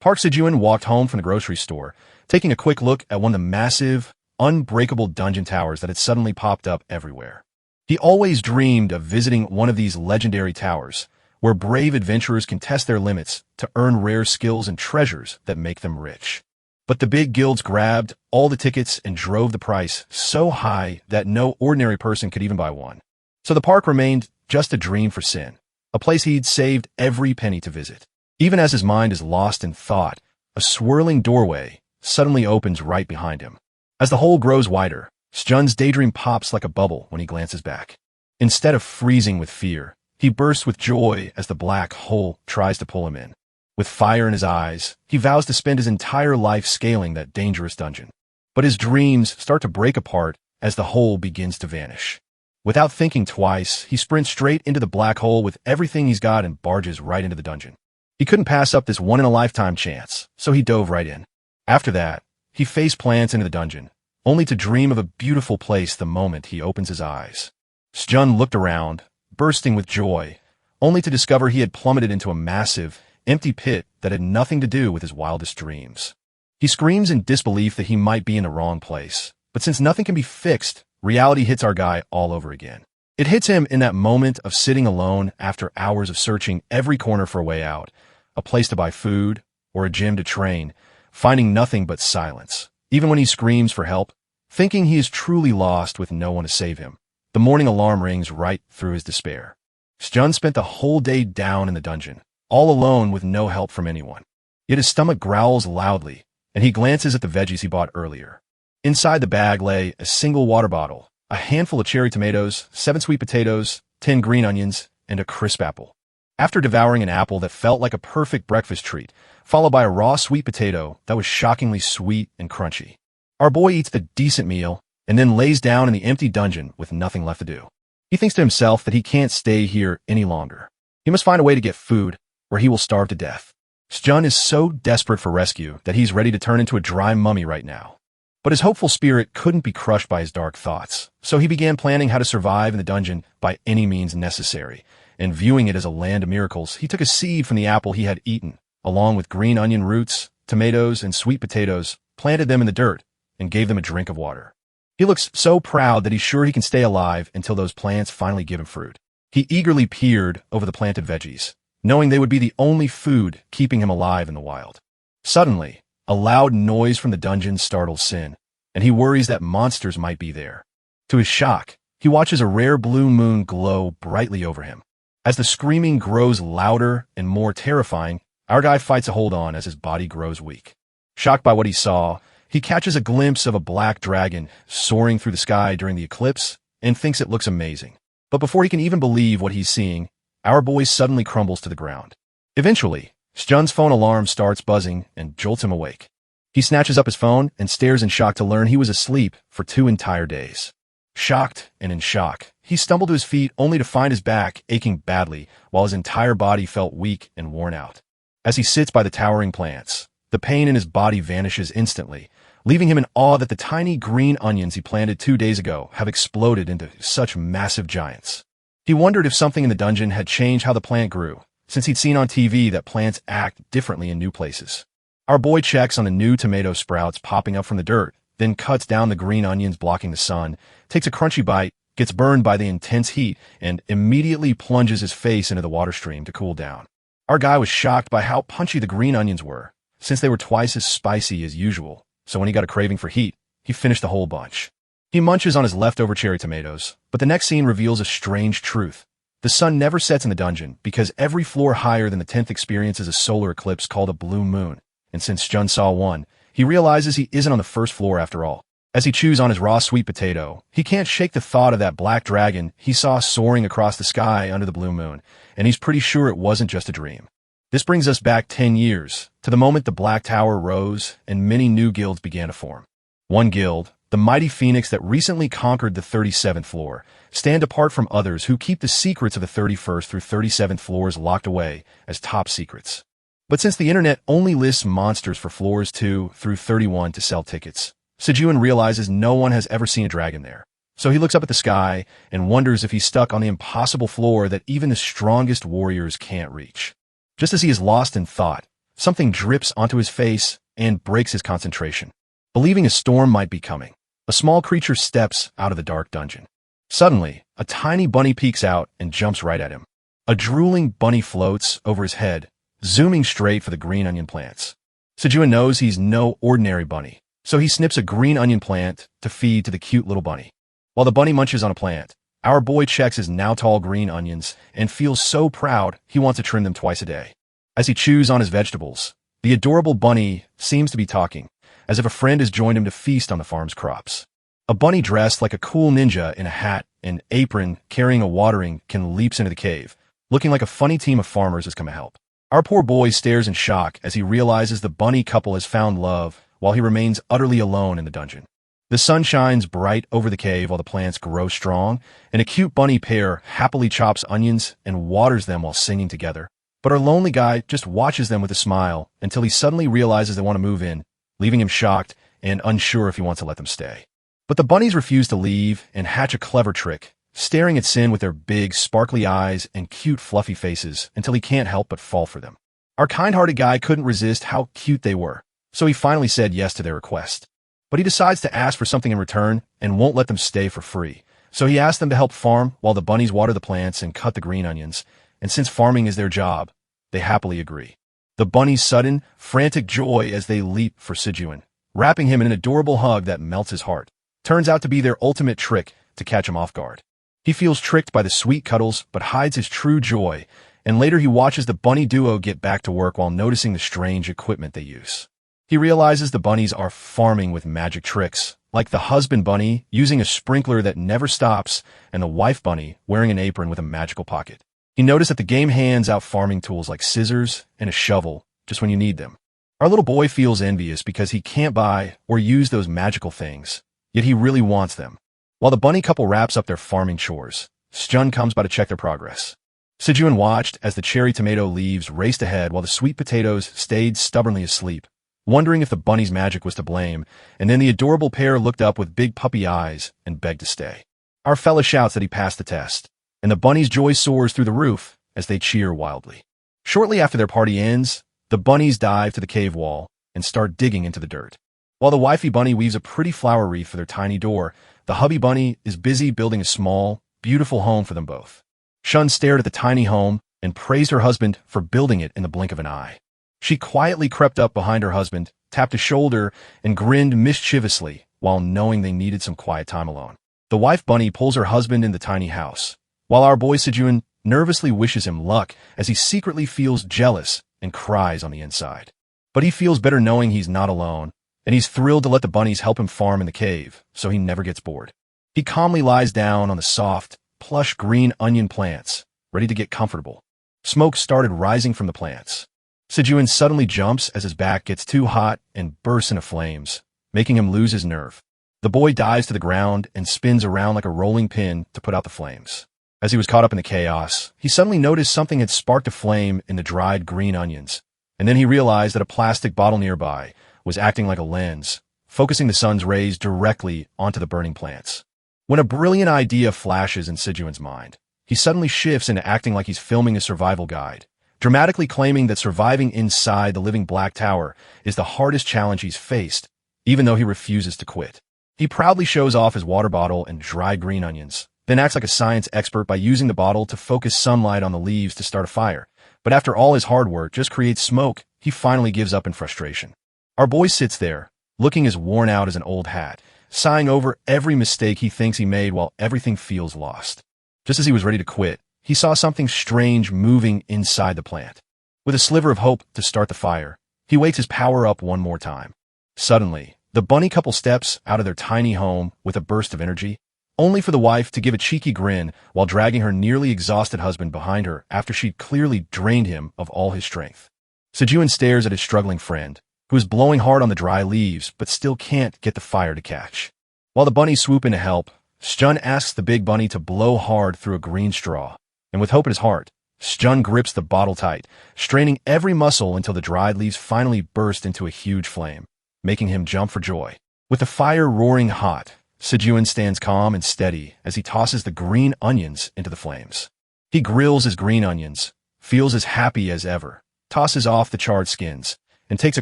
Park Sejun walked home from the grocery store, taking a quick look at one of the massive, unbreakable dungeon towers that had suddenly popped up everywhere. He always dreamed of visiting one of these legendary towers, where brave adventurers can test their limits to earn rare skills and treasures that make them rich. But the big guilds grabbed all the tickets and drove the price so high that no ordinary person could even buy one. So the park remained just a dream for Sin, a place he'd saved every penny to visit. Even as his mind is lost in thought, a swirling doorway suddenly opens right behind him. As the hole grows wider, Sjun's daydream pops like a bubble when he glances back. Instead of freezing with fear, he bursts with joy as the black hole tries to pull him in. With fire in his eyes, he vows to spend his entire life scaling that dangerous dungeon. But his dreams start to break apart as the hole begins to vanish. Without thinking twice, he sprints straight into the black hole with everything he's got and barges right into the dungeon. He couldn't pass up this once-in-a-lifetime chance, so he dove right in. After that, he face plants into the dungeon, only to dream of a beautiful place the moment he opens his eyes. Sjun looked around, bursting with joy, only to discover he had plummeted into a massive, empty pit that had nothing to do with his wildest dreams. He screams in disbelief that he might be in the wrong place, but since nothing can be fixed, reality hits our guy all over again. It hits him in that moment of sitting alone after hours of searching every corner for a way out, a place to buy food, or a gym to train, finding nothing but silence. Even when he screams for help, thinking he is truly lost with no one to save him, the morning alarm rings right through his despair. Sjun spent the whole day down in the dungeon, all alone with no help from anyone. Yet his stomach growls loudly, and he glances at the veggies he bought earlier. Inside the bag lay a single water bottle, a handful of cherry tomatoes, 7 sweet potatoes, 10 green onions, and a crisp apple. After devouring an apple that felt like a perfect breakfast treat, followed by a raw sweet potato that was shockingly sweet and crunchy, our boy eats the decent meal and then lays down in the empty dungeon with nothing left to do. He thinks to himself that he can't stay here any longer. He must find a way to get food, or he will starve to death. Sjun is so desperate for rescue that he's ready to turn into a dry mummy right now. But his hopeful spirit couldn't be crushed by his dark thoughts, so he began planning how to survive in the dungeon by any means necessary. And viewing it as a land of miracles, he took a seed from the apple he had eaten, along with green onion roots, tomatoes, and sweet potatoes, planted them in the dirt, and gave them a drink of water. He looks so proud that he's sure he can stay alive until those plants finally give him fruit. He eagerly peered over the planted veggies, knowing they would be the only food keeping him alive in the wild. Suddenly, a loud noise from the dungeon startles Sin, and he worries that monsters might be there. To his shock, he watches a rare blue moon glow brightly over him. As the screaming grows louder and more terrifying, our guy fights a hold on as his body grows weak. Shocked by what he saw, he catches a glimpse of a black dragon soaring through the sky during the eclipse and thinks it looks amazing. But before he can even believe what he's seeing, our boy suddenly crumbles to the ground. Eventually, Sjun's phone alarm starts buzzing and jolts him awake. He snatches up his phone and stares in shock to learn he was asleep for 2 entire days. Shocked and in shock, he stumbled to his feet only to find his back aching badly while his entire body felt weak and worn out. As he sits by the towering plants, the pain in his body vanishes instantly, leaving him in awe that the tiny green onions he planted 2 days ago have exploded into such massive giants. He wondered if something in the dungeon had changed how the plant grew, since he'd seen on TV that plants act differently in new places. Our boy checks on the new tomato sprouts popping up from the dirt, then cuts down the green onions blocking the sun, takes a crunchy bite, gets burned by the intense heat, and immediately plunges his face into the water stream to cool down. Our guy was shocked by how punchy the green onions were, since they were twice as spicy as usual, so when he got a craving for heat, he finished the whole bunch. He munches on his leftover cherry tomatoes, but the next scene reveals a strange truth. The sun never sets in the dungeon because every floor higher than the 10th experiences a solar eclipse called a blue moon, and since Sjun saw one, he realizes he isn't on the first floor after all. As he chews on his raw sweet potato, he can't shake the thought of that black dragon he saw soaring across the sky under the blue moon, and he's pretty sure it wasn't just a dream. This brings us back 10 years, to the moment the Black Tower rose and many new guilds began to form. One guild, the Mighty Phoenix that recently conquered the 37th floor, stand apart from others who keep the secrets of the 31st through 37th floors locked away as top secrets. But since the internet only lists monsters for floors 2 through 31 to sell tickets, Sejun realizes no one has ever seen a dragon there. So he looks up at the sky and wonders if he's stuck on the impossible floor that even the strongest warriors can't reach. Just as he is lost in thought, something drips onto his face and breaks his concentration. Believing a storm might be coming, a small creature steps out of the dark dungeon. Suddenly, a tiny bunny peeks out and jumps right at him. A drooling bunny floats over his head, zooming straight for the green onion plants. Sejun knows he's no ordinary bunny, so he snips a green onion plant to feed to the cute little bunny. While the bunny munches on a plant, our boy checks his now tall green onions and feels so proud he wants to trim them twice a day. As he chews on his vegetables, the adorable bunny seems to be talking, as if a friend has joined him to feast on the farm's crops. A bunny dressed like a cool ninja in a hat and apron carrying a watering can leaps into the cave, looking like a funny team of farmers has come to help. Our poor boy stares in shock as he realizes the bunny couple has found love while he remains utterly alone in the dungeon. The sun shines bright over the cave while the plants grow strong, and a cute bunny pair happily chops onions and waters them while singing together. But our lonely guy just watches them with a smile until he suddenly realizes they want to move in, leaving him shocked and unsure if he wants to let them stay. But the bunnies refuse to leave and hatch a clever trick, staring at Sin with their big, sparkly eyes and cute, fluffy faces until he can't help but fall for them. Our kind-hearted guy couldn't resist how cute they were, so he finally said yes to their request. But he decides to ask for something in return and won't let them stay for free. So he asks them to help farm while the bunnies water the plants and cut the green onions, and since farming is their job, they happily agree. The bunnies' sudden, frantic joy as they leap for Sejun, wrapping him in an adorable hug that melts his heart, turns out to be their ultimate trick to catch him off guard. He feels tricked by the sweet cuddles but hides his true joy, and later he watches the bunny duo get back to work while noticing the strange equipment they use. He realizes the bunnies are farming with magic tricks, like the husband bunny using a sprinkler that never stops and the wife bunny wearing an apron with a magical pocket. He noticed that the game hands out farming tools like scissors and a shovel just when you need them. Our little boy feels envious because he can't buy or use those magical things, yet he really wants them. While the bunny couple wraps up their farming chores, Sjun comes by to check their progress. Sejun watched as the cherry tomato leaves raced ahead while the sweet potatoes stayed stubbornly asleep, wondering if the bunny's magic was to blame, and then the adorable pair looked up with big puppy eyes and begged to stay. Our fella shouts that he passed the test, and the bunny's joy soars through the roof as they cheer wildly. Shortly after their party ends, the bunnies dive to the cave wall and start digging into the dirt. While the wifey bunny weaves a pretty flower wreath for their tiny door, the hubby bunny is busy building a small, beautiful home for them both. Shun stared at the tiny home and praised her husband for building it in the blink of an eye. She quietly crept up behind her husband, tapped his shoulder, and grinned mischievously while knowing they needed some quiet time alone. The wife bunny pulls her husband in the tiny house, while our boy Sejun nervously wishes him luck as he secretly feels jealous and cries on the inside. But he feels better knowing he's not alone, and he's thrilled to let the bunnies help him farm in the cave so he never gets bored. He calmly lies down on the soft, plush green onion plants, ready to get comfortable. Smoke started rising from the plants. Sejun suddenly jumps as his back gets too hot and bursts into flames, making him lose his nerve. The boy dives to the ground and spins around like a rolling pin to put out the flames. As he was caught up in the chaos, he suddenly noticed something had sparked a flame in the dried green onions, and then he realized that a plastic bottle nearby was acting like a lens, focusing the sun's rays directly onto the burning plants. When a brilliant idea flashes in Sejun's mind, he suddenly shifts into acting like he's filming a survival guide, dramatically claiming that surviving inside the living Black Tower is the hardest challenge he's faced, even though he refuses to quit. He proudly shows off his water bottle and dry green onions, then acts like a science expert by using the bottle to focus sunlight on the leaves to start a fire. But after all his hard work just creates smoke, he finally gives up in frustration. Our boy sits there, looking as worn out as an old hat, sighing over every mistake he thinks he made while everything feels lost. Just as he was ready to quit, he saw something strange moving inside the plant. With a sliver of hope to start the fire, he wakes his power up one more time. Suddenly, the bunny couple steps out of their tiny home with a burst of energy, only for the wife to give a cheeky grin while dragging her nearly exhausted husband behind her after she'd clearly drained him of all his strength. Sejun stares at his struggling friend, who is blowing hard on the dry leaves but still can't get the fire to catch. While the bunnies swoop in to help, Sjun asks the big bunny to blow hard through a green straw, and with hope in his heart, Sjun grips the bottle tight, straining every muscle until the dried leaves finally burst into a huge flame, making him jump for joy. With the fire roaring hot, Sejun stands calm and steady as he tosses the green onions into the flames. He grills his green onions, feels as happy as ever, tosses off the charred skins, and takes a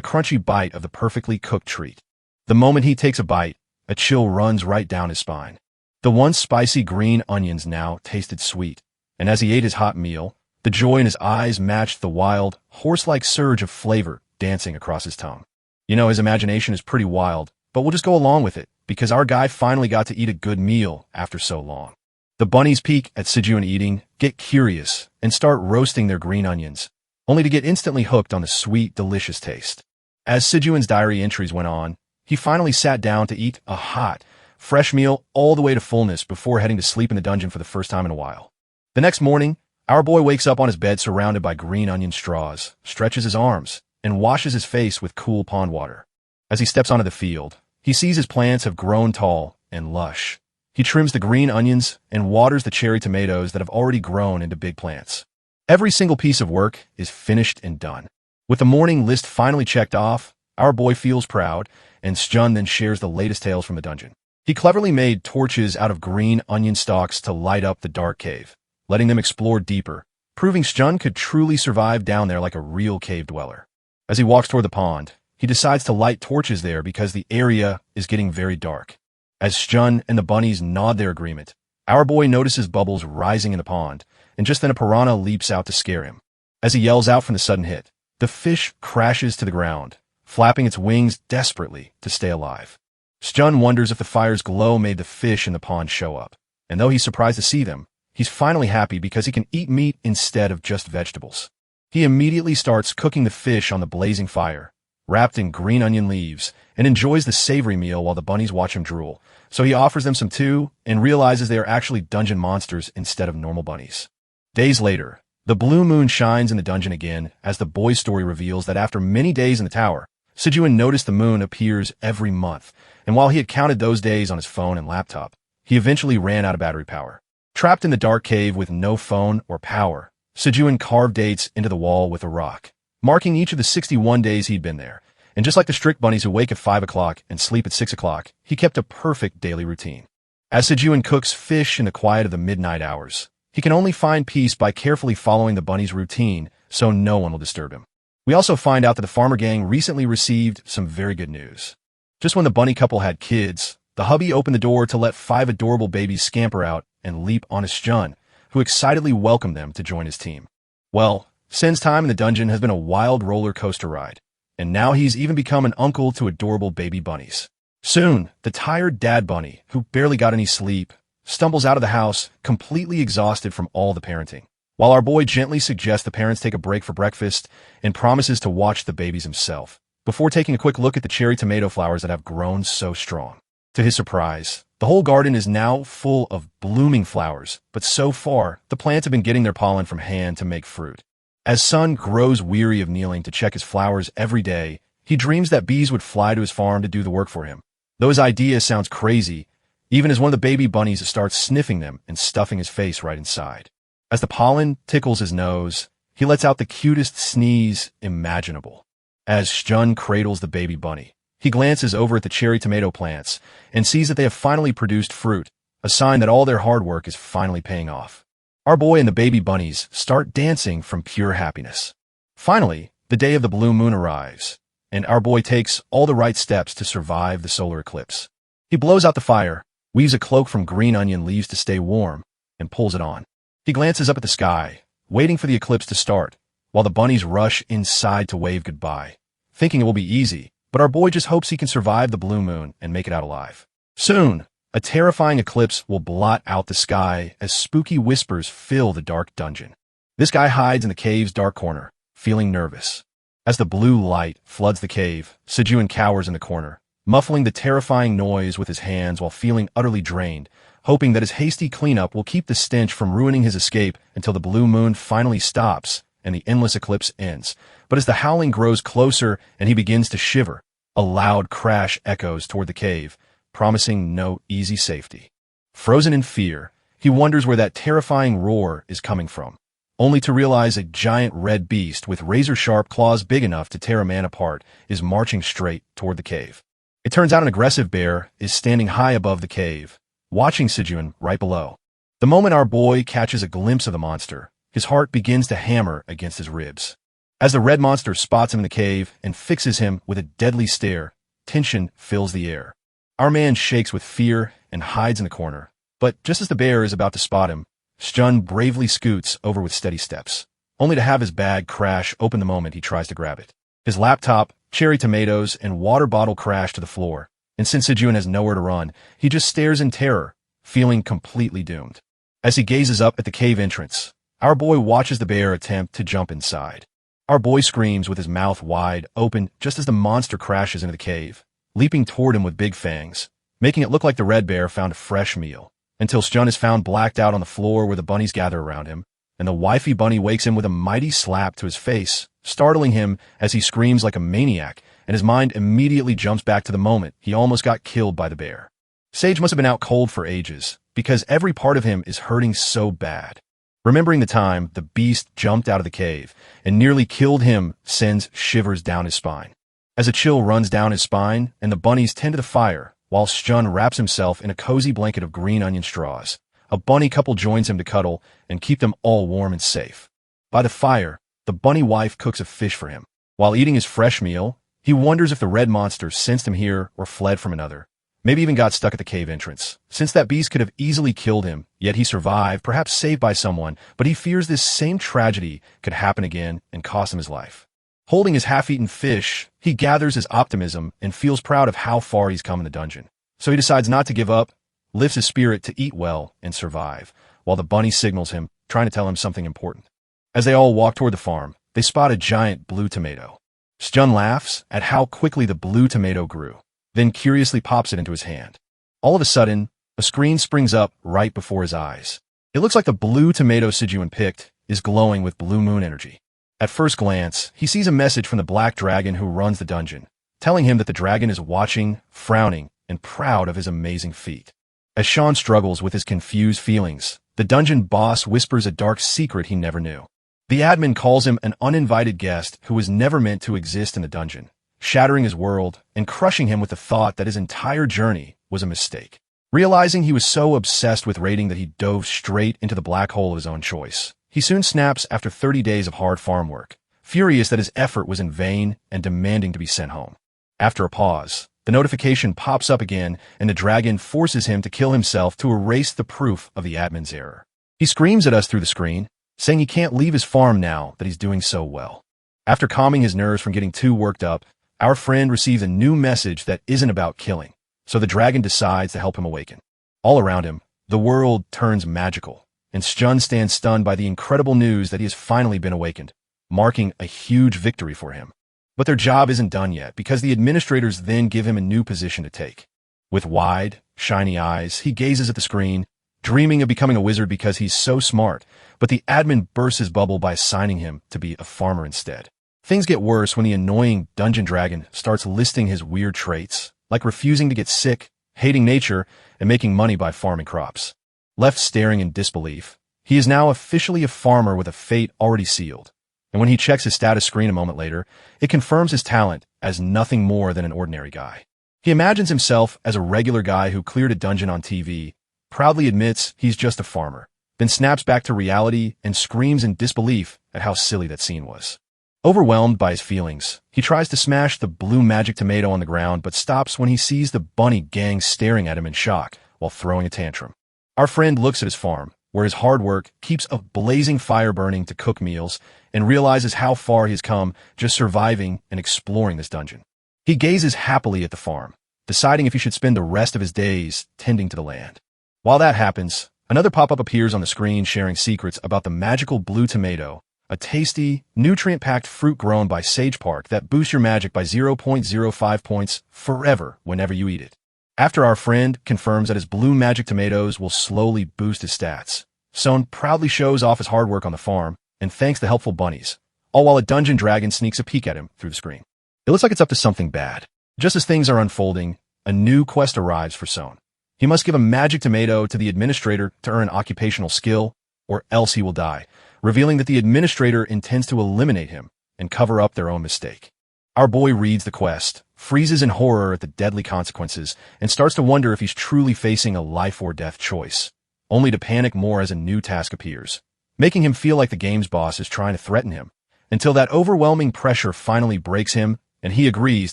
crunchy bite of the perfectly cooked treat. The moment he takes a bite, a chill runs right down his spine. The once spicy green onions now tasted sweet, and as he ate his hot meal, the joy in his eyes matched the wild, horse-like surge of flavor dancing across his tongue. You know, his imagination is pretty wild, but we'll just go along with it, because our guy finally got to eat a good meal after so long. The bunnies peek at Sejun eating, get curious, and start roasting their green onions, only to get instantly hooked on the sweet, delicious taste. As Sejun's diary entries went on, he finally sat down to eat a hot, fresh meal all the way to fullness before heading to sleep in the dungeon for the first time in a while. The next morning, our boy wakes up on his bed surrounded by green onion straws, stretches his arms, and washes his face with cool pond water. As he steps onto the field, he sees his plants have grown tall and lush. He trims the green onions and waters the cherry tomatoes that have already grown into big plants. Every single piece of work is finished and done. With the morning list finally checked off, our boy feels proud, and Sjun then shares the latest tales from the dungeon. He cleverly made torches out of green onion stalks to light up the dark cave, letting them explore deeper, proving Sjun could truly survive down there like a real cave dweller. As he walks toward the pond, he decides to light torches there because the area is getting very dark. As Sjun and the bunnies nod their agreement, our boy notices bubbles rising in the pond, and just then a piranha leaps out to scare him. As he yells out from the sudden hit, the fish crashes to the ground, flapping its wings desperately to stay alive. Sjun wonders if the fire's glow made the fish in the pond show up, and though he's surprised to see them, he's finally happy because he can eat meat instead of just vegetables. He immediately starts cooking the fish on the blazing fire, wrapped in green onion leaves, and enjoys the savory meal while the bunnies watch him drool. So he offers them some too, and realizes they are actually dungeon monsters instead of normal bunnies. Days later, the blue moon shines in the dungeon again as the boy's story reveals that after many days in the tower, Sejun noticed the moon appears every month, and while he had counted those days on his phone and laptop, he eventually ran out of battery power. Trapped in the dark cave with no phone or power, Sejun carved dates into the wall with a rock, marking each of the 61 days he'd been there. And just like the strict bunnies who wake at 5 o'clock and sleep at 6 o'clock, he kept a perfect daily routine. As Sejun cooks fish in the quiet of the midnight hours, he can only find peace by carefully following the bunny's routine so no one will disturb him. We also find out that the farmer gang recently received some very good news. Just when the bunny couple had kids, the hubby opened the door to let 5 adorable babies scamper out and leap on his Sjun, who excitedly welcomed them to join his team. Well, Sen's time in the dungeon has been a wild roller coaster ride, and now he's even become an uncle to adorable baby bunnies. Soon, the tired dad bunny, who barely got any sleep, stumbles out of the house, completely exhausted from all the parenting, while our boy gently suggests the parents take a break for breakfast and promises to watch the babies himself, before taking a quick look at the cherry tomato flowers that have grown so strong. To his surprise, the whole garden is now full of blooming flowers, but so far, the plants have been getting their pollen from hand to make fruit. As Sun grows weary of kneeling to check his flowers every day, he dreams that bees would fly to his farm to do the work for him. Though his idea sounds crazy, even as one of the baby bunnies starts sniffing them and stuffing his face right inside. As the pollen tickles his nose, he lets out the cutest sneeze imaginable. As Sjun cradles the baby bunny, he glances over at the cherry tomato plants and sees that they have finally produced fruit, a sign that all their hard work is finally paying off. Our boy and the baby bunnies start dancing from pure happiness. Finally, the day of the blue moon arrives, and our boy takes all the right steps to survive the solar eclipse. He blows out the fire, weaves a cloak from green onion leaves to stay warm, and pulls it on. He glances up at the sky, waiting for the eclipse to start, while the bunnies rush inside to wave goodbye, thinking it will be easy, but our boy just hopes he can survive the blue moon and make it out alive. Soon, a terrifying eclipse will blot out the sky as spooky whispers fill the dark dungeon. This guy hides in the cave's dark corner, feeling nervous. As the blue light floods the cave, Sejun cowers in the corner, muffling the terrifying noise with his hands while feeling utterly drained, hoping that his hasty cleanup will keep the stench from ruining his escape until the blue moon finally stops and the endless eclipse ends. But as the howling grows closer and he begins to shiver, a loud crash echoes toward the cave, promising no easy safety. Frozen in fear, he wonders where that terrifying roar is coming from, only to realize a giant red beast with razor-sharp claws big enough to tear a man apart is marching straight toward the cave. It turns out an aggressive bear is standing high above the cave, watching Sejun right below. The moment our boy catches a glimpse of the monster, his heart begins to hammer against his ribs. As the red monster spots him in the cave and fixes him with a deadly stare, tension fills the air. Our man shakes with fear and hides in the corner. But just as the bear is about to spot him, Shun bravely scoots over with steady steps, only to have his bag crash open the moment he tries to grab it. His laptop, cherry tomatoes, and water bottle crash to the floor, and since Sejun has nowhere to run, he just stares in terror, feeling completely doomed. As he gazes up at the cave entrance, our boy watches the bear attempt to jump inside. Our boy screams with his mouth wide open just as the monster crashes into the cave, leaping toward him with big fangs, making it look like the red bear found a fresh meal, until Shun is found blacked out on the floor where the bunnies gather around him, and the wifey bunny wakes him with a mighty slap to his face, startling him as he screams like a maniac, and his mind immediately jumps back to the moment he almost got killed by the bear. Sage must have been out cold for ages, because every part of him is hurting so bad. Remembering the time the beast jumped out of the cave and nearly killed him sends shivers down his spine. As a chill runs down his spine and the bunnies tend to the fire, while Shun wraps himself in a cozy blanket of green onion straws, a bunny couple joins him to cuddle and keep them all warm and safe. By the fire, the bunny wife cooks a fish for him. While eating his fresh meal, he wonders if the red monster sensed him here or fled from another. Maybe even got stuck at the cave entrance, since that beast could have easily killed him, yet he survived, perhaps saved by someone, but he fears this same tragedy could happen again and cost him his life. Holding his half-eaten fish, he gathers his optimism and feels proud of how far he's come in the dungeon. So he decides not to give up, lifts his spirit to eat well and survive, while the bunny signals him, trying to tell him something important. As they all walk toward the farm, they spot a giant blue tomato. Shun laughs at how quickly the blue tomato grew, then curiously pops it into his hand. All of a sudden, a screen springs up right before his eyes. It looks like the blue tomato Sejun picked is glowing with blue moon energy. At first glance, he sees a message from the black dragon who runs the dungeon, telling him that the dragon is watching, frowning, and proud of his amazing feat. As Shun struggles with his confused feelings, the dungeon boss whispers a dark secret he never knew. The admin calls him an uninvited guest who was never meant to exist in the dungeon, shattering his world and crushing him with the thought that his entire journey was a mistake. Realizing he was so obsessed with raiding that he dove straight into the black hole of his own choice, he soon snaps after 30 days of hard farm work, furious that his effort was in vain and demanding to be sent home. After a pause, the notification pops up again and the dragon forces him to kill himself to erase the proof of the admin's error. He screams at us through the screen, saying he can't leave his farm now that he's doing so well. After calming his nerves from getting too worked up, our friend receives a new message that isn't about killing, so the dragon decides to help him awaken. All around him, the world turns magical, and Shun stands stunned by the incredible news that he has finally been awakened, marking a huge victory for him. But their job isn't done yet, because the administrators then give him a new position to take. With wide, shiny eyes, he gazes at the screen, dreaming of becoming a wizard because he's so smart, but the admin bursts his bubble by assigning him to be a farmer instead. Things get worse when the annoying dungeon dragon starts listing his weird traits, like refusing to get sick, hating nature, and making money by farming crops. Left staring in disbelief, he is now officially a farmer with a fate already sealed. And when he checks his status screen a moment later, it confirms his talent as nothing more than an ordinary guy. He imagines himself as a regular guy who cleared a dungeon on TV, proudly admits he's just a farmer, then snaps back to reality and screams in disbelief at how silly that scene was. Overwhelmed by his feelings, he tries to smash the blue magic tomato on the ground but stops when he sees the bunny gang staring at him in shock while throwing a tantrum. Our friend looks at his farm, where his hard work keeps a blazing fire burning to cook meals, and realizes how far he has come just surviving and exploring this dungeon. He gazes happily at the farm, deciding if he should spend the rest of his days tending to the land. While that happens, another pop-up appears on the screen sharing secrets about the magical blue tomato, a tasty, nutrient-packed fruit grown by Sage Park that boosts your magic by 0.05 points forever whenever you eat it. After our friend confirms that his blue magic tomatoes will slowly boost his stats, Son proudly shows off his hard work on the farm and thanks the helpful bunnies, all while a dungeon dragon sneaks a peek at him through the screen. It looks like it's up to something bad. Just as things are unfolding, a new quest arrives for Son. He must give a magic tomato to the administrator to earn occupational skill, or else he will die, revealing that the administrator intends to eliminate him and cover up their own mistake. Our boy reads the quest, freezes in horror at the deadly consequences, and starts to wonder if he's truly facing a life or death choice, only to panic more as a new task appears, making him feel like the game's boss is trying to threaten him, until that overwhelming pressure finally breaks him and he agrees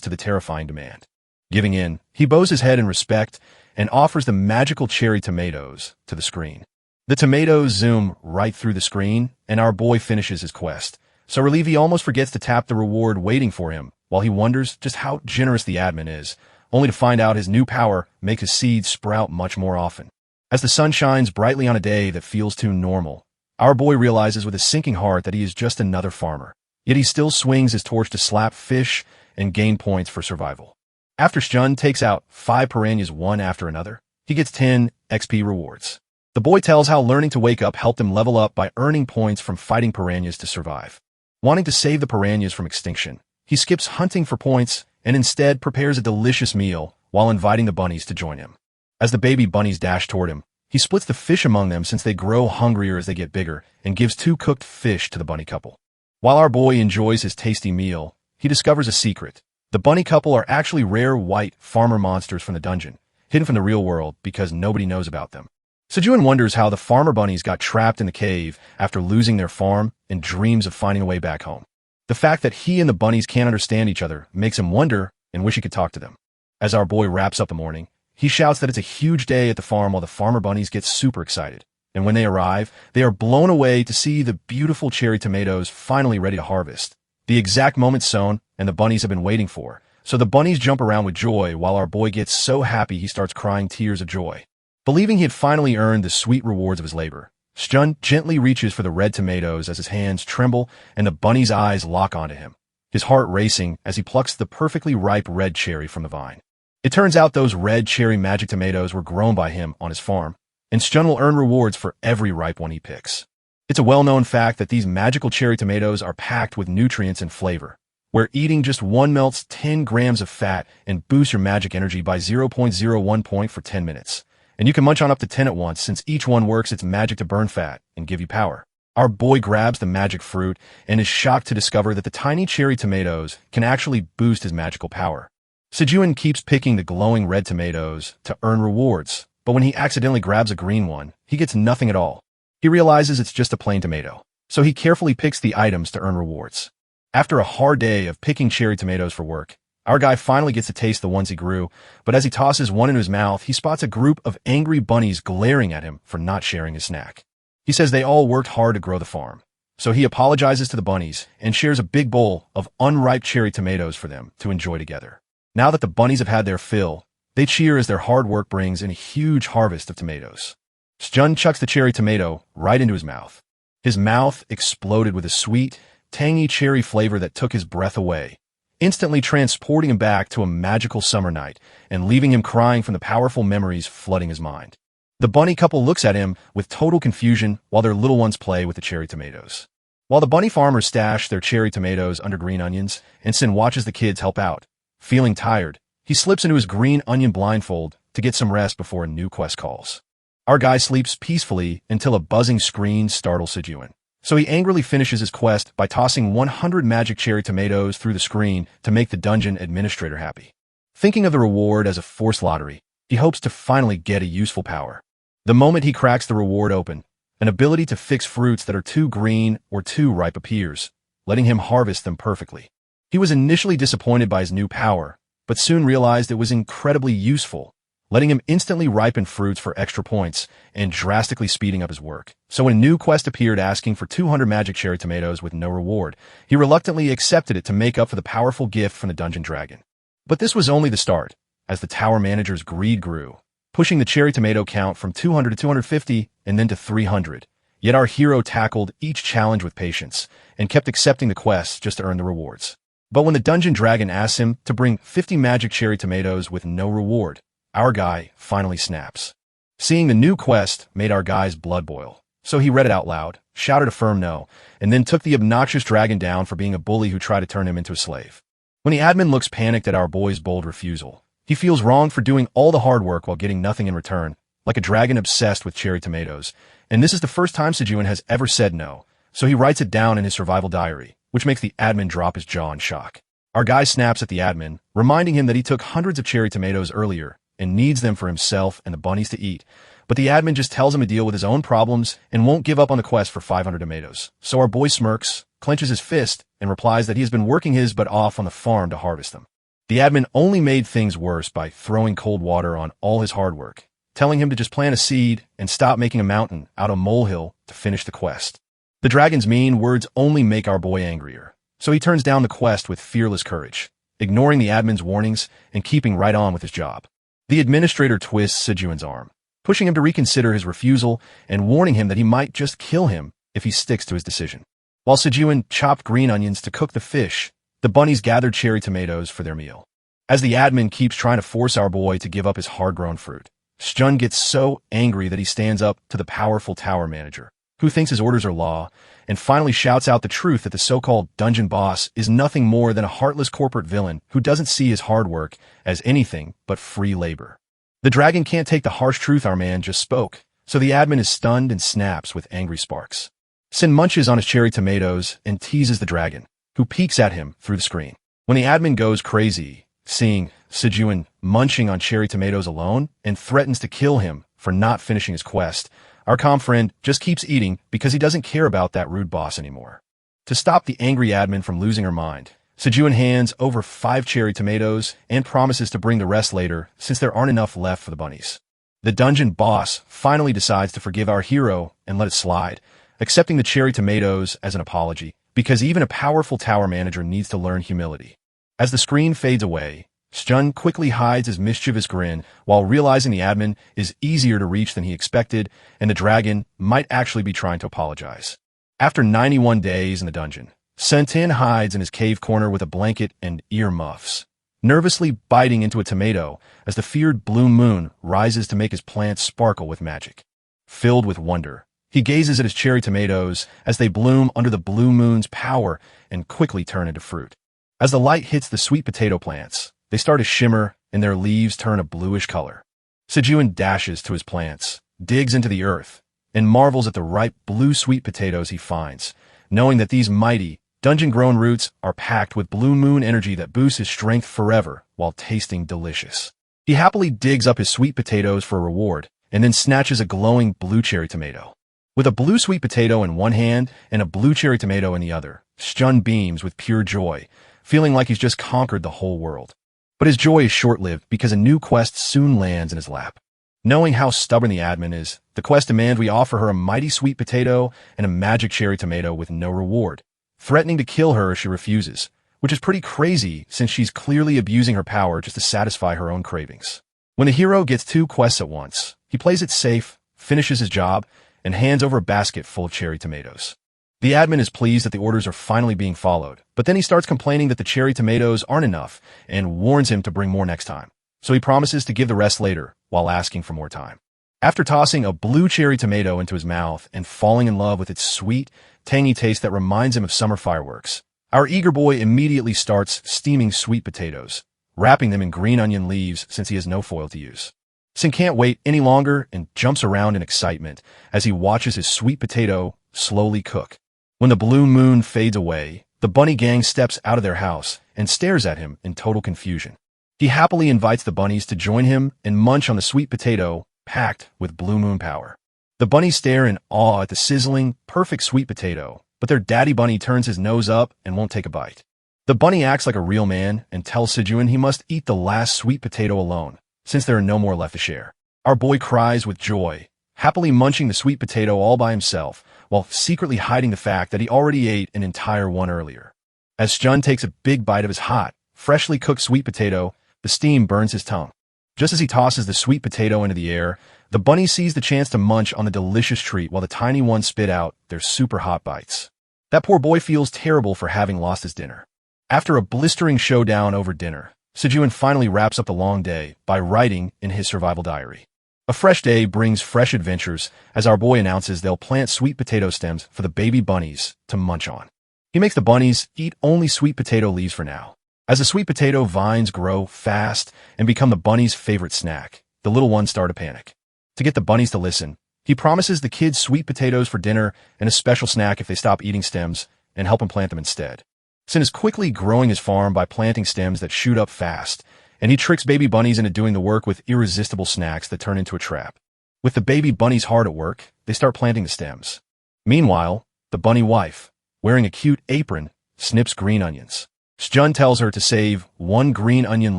to the terrifying demand. Giving in, he bows his head in respect and offers the magical cherry tomatoes to the screen. The tomatoes zoom right through the screen, and our boy finishes his quest. So relieved he almost forgets to tap the reward waiting for him, while he wonders just how generous the admin is, only to find out his new power makes his seeds sprout much more often. As the sun shines brightly on a day that feels too normal, our boy realizes with a sinking heart that he is just another farmer. Yet he still swings his torch to slap fish and gain points for survival. After Shun takes out 5 piranhas one after another, he gets 10 XP rewards. The boy tells how learning to wake up helped him level up by earning points from fighting piranhas to survive. Wanting to save the piranhas from extinction, he skips hunting for points and instead prepares a delicious meal while inviting the bunnies to join him. As the baby bunnies dash toward him, he splits the fish among them since they grow hungrier as they get bigger and gives 2 cooked fish to the bunny couple. While our boy enjoys his tasty meal, he discovers a secret. The bunny couple are actually rare white farmer monsters from the dungeon, hidden from the real world because nobody knows about them. Sejun wonders how the farmer bunnies got trapped in the cave after losing their farm and dreams of finding a way back home. The fact that he and the bunnies can't understand each other makes him wonder and wish he could talk to them. As our boy wraps up the morning, he shouts that it's a huge day at the farm while the farmer bunnies get super excited. And when they arrive, they are blown away to see the beautiful cherry tomatoes finally ready to harvest. The exact moment sown and the bunnies have been waiting for. So the bunnies jump around with joy while our boy gets so happy he starts crying tears of joy. Believing he had finally earned the sweet rewards of his labor, Shun gently reaches for the red tomatoes as his hands tremble and the bunny's eyes lock onto him, his heart racing as he plucks the perfectly ripe red cherry from the vine. It turns out those red cherry magic tomatoes were grown by him on his farm, and Shun will earn rewards for every ripe one he picks. It's a well-known fact that these magical cherry tomatoes are packed with nutrients and flavor, where eating just one melts 10 grams of fat and boosts your magic energy by 0.01 point for 10 minutes. And you can munch on up to 10 at once since each one works its magic to burn fat and give you power. Our boy grabs the magic fruit and is shocked to discover that the tiny cherry tomatoes can actually boost his magical power. Sejun keeps picking the glowing red tomatoes to earn rewards, but when he accidentally grabs a green one, he gets nothing at all. He realizes it's just a plain tomato, so he carefully picks the items to earn rewards. After a hard day of picking cherry tomatoes for work, our guy finally gets to taste the ones he grew, but as he tosses one into his mouth, he spots a group of angry bunnies glaring at him for not sharing his snack. He says they all worked hard to grow the farm, so he apologizes to the bunnies and shares a big bowl of unripe cherry tomatoes for them to enjoy together. Now that the bunnies have had their fill, they cheer as their hard work brings in a huge harvest of tomatoes. Shun chucks the cherry tomato right into his mouth. His mouth exploded with a sweet, tangy cherry flavor that took his breath away, instantly transporting him back to a magical summer night and leaving him crying from the powerful memories flooding his mind. The bunny couple looks at him with total confusion while their little ones play with the cherry tomatoes. While the bunny farmers stash their cherry tomatoes under green onions, Ensign watches the kids help out. Feeling tired, he slips into his green onion blindfold to get some rest before a new quest calls. Our guy sleeps peacefully until a buzzing scream startles Sejun. So he angrily finishes his quest by tossing 100 magic cherry tomatoes through the screen to make the dungeon administrator happy. Thinking of the reward as a forced lottery, he hopes to finally get a useful power. The moment he cracks the reward open, an ability to fix fruits that are too green or too ripe appears, letting him harvest them perfectly. He was initially disappointed by his new power, but soon realized it was incredibly useful, letting him instantly ripen fruits for extra points and drastically speeding up his work. So when a new quest appeared asking for 200 magic cherry tomatoes with no reward, he reluctantly accepted it to make up for the powerful gift from the dungeon dragon. But this was only the start, as the tower manager's greed grew, pushing the cherry tomato count from 200 to 250 and then to 300. Yet our hero tackled each challenge with patience and kept accepting the quests just to earn the rewards. But when the dungeon dragon asks him to bring 50 magic cherry tomatoes with no reward, our guy finally snaps. Seeing the new quest made our guy's blood boil, so he read it out loud, shouted a firm no, and then took the obnoxious dragon down for being a bully who tried to turn him into a slave. When the admin looks panicked at our boy's bold refusal, he feels wrong for doing all the hard work while getting nothing in return, like a dragon obsessed with cherry tomatoes, and this is the first time Sejun has ever said no, so he writes it down in his survival diary, which makes the admin drop his jaw in shock. Our guy snaps at the admin, reminding him that he took hundreds of cherry tomatoes earlier, and needs them for himself and the bunnies to eat. But the admin just tells him to deal with his own problems and won't give up on the quest for 500 tomatoes. So our boy smirks, clenches his fist, and replies that he has been working his butt off on the farm to harvest them. The admin only made things worse by throwing cold water on all his hard work, telling him to just plant a seed and stop making a mountain out of a molehill to finish the quest. The dragon's mean words only make our boy angrier, so he turns down the quest with fearless courage, ignoring the admin's warnings and keeping right on with his job. The administrator twists Sejuan's arm, pushing him to reconsider his refusal and warning him that he might just kill him if he sticks to his decision. While Sejuan chopped green onions to cook the fish, the bunnies gathered cherry tomatoes for their meal. As the admin keeps trying to force our boy to give up his hard-grown fruit, Shun gets so angry that he stands up to the powerful tower manager, who thinks his orders are law, and finally shouts out the truth that the so-called dungeon boss is nothing more than a heartless corporate villain who doesn't see his hard work as anything but free labor. The dragon can't take the harsh truth our man just spoke, so the admin is stunned and snaps with angry sparks. Sin munches on his cherry tomatoes and teases the dragon, who peeks at him through the screen. When the admin goes crazy, seeing Sejuan munching on cherry tomatoes alone and threatens to kill him for not finishing his quest, our calm friend just keeps eating because he doesn't care about that rude boss anymore. To stop the angry admin from losing her mind, Sejuan hands over 5 cherry tomatoes and promises to bring the rest later since there aren't enough left for the bunnies. The dungeon boss finally decides to forgive our hero and let it slide, accepting the cherry tomatoes as an apology, because even a powerful tower manager needs to learn humility. As the screen fades away, Shun quickly hides his mischievous grin while realizing the admin is easier to reach than he expected and the dragon might actually be trying to apologize. After 91 days in the dungeon, Sentin hides in his cave corner with a blanket and earmuffs, nervously biting into a tomato as the feared blue moon rises to make his plant sparkle with magic. Filled with wonder, he gazes at his cherry tomatoes as they bloom under the blue moon's power and quickly turn into fruit. As the light hits the sweet potato plants, they start to shimmer and their leaves turn a bluish color. Sejuan dashes to his plants, digs into the earth, and marvels at the ripe blue sweet potatoes he finds, knowing that these mighty, dungeon-grown roots are packed with blue moon energy that boosts his strength forever while tasting delicious. He happily digs up his sweet potatoes for a reward and then snatches a glowing blue cherry tomato. With a blue sweet potato in one hand and a blue cherry tomato in the other, Shun beams with pure joy, feeling like he's just conquered the whole world. But his joy is short-lived because a new quest soon lands in his lap. Knowing how stubborn the admin is, the quest demands we offer her a mighty sweet potato and a magic cherry tomato with no reward, threatening to kill her if she refuses, which is pretty crazy since she's clearly abusing her power just to satisfy her own cravings. When the hero gets 2 quests at once, he plays it safe, finishes his job, and hands over a basket full of cherry tomatoes. The admin is pleased that the orders are finally being followed, but then he starts complaining that the cherry tomatoes aren't enough and warns him to bring more next time. So he promises to give the rest later while asking for more time. After tossing a blue cherry tomato into his mouth and falling in love with its sweet, tangy taste that reminds him of summer fireworks, our eager boy immediately starts steaming sweet potatoes, wrapping them in green onion leaves since he has no foil to use. Sin can't wait any longer and jumps around in excitement as he watches his sweet potato slowly cook. When the blue moon fades away, the bunny gang steps out of their house and stares at him in total confusion. He happily invites the bunnies to join him and munch on the sweet potato packed with blue moon power. The bunnies stare in awe at the sizzling, perfect sweet potato, but their daddy bunny turns his nose up and won't take a bite. The bunny acts like a real man and tells Sejuan he must eat the last sweet potato alone, since there are no more left to share. Our boy cries with joy, happily munching the sweet potato all by himself, while secretly hiding the fact that he already ate an entire one earlier. As Shun takes a big bite of his hot, freshly cooked sweet potato, the steam burns his tongue. Just as he tosses the sweet potato into the air, the bunny sees the chance to munch on the delicious treat while the tiny ones spit out their super hot bites. That poor boy feels terrible for having lost his dinner. After a blistering showdown over dinner, Sejuan finally wraps up the long day by writing in his survival diary. A fresh day brings fresh adventures as our boy announces they'll plant sweet potato stems for the baby bunnies to munch on. He makes the bunnies eat only sweet potato leaves for now. As the sweet potato vines grow fast and become the bunnies' favorite snack, the little ones start to panic. To get the bunnies to listen, he promises the kids sweet potatoes for dinner and a special snack if they stop eating stems and help him plant them instead. Sin is quickly growing his farm by planting stems that shoot up fast, and he tricks baby bunnies into doing the work with irresistible snacks that turn into a trap. With the baby bunnies hard at work, they start planting the stems. Meanwhile, the bunny wife, wearing a cute apron, snips green onions. Shjun tells her to save one green onion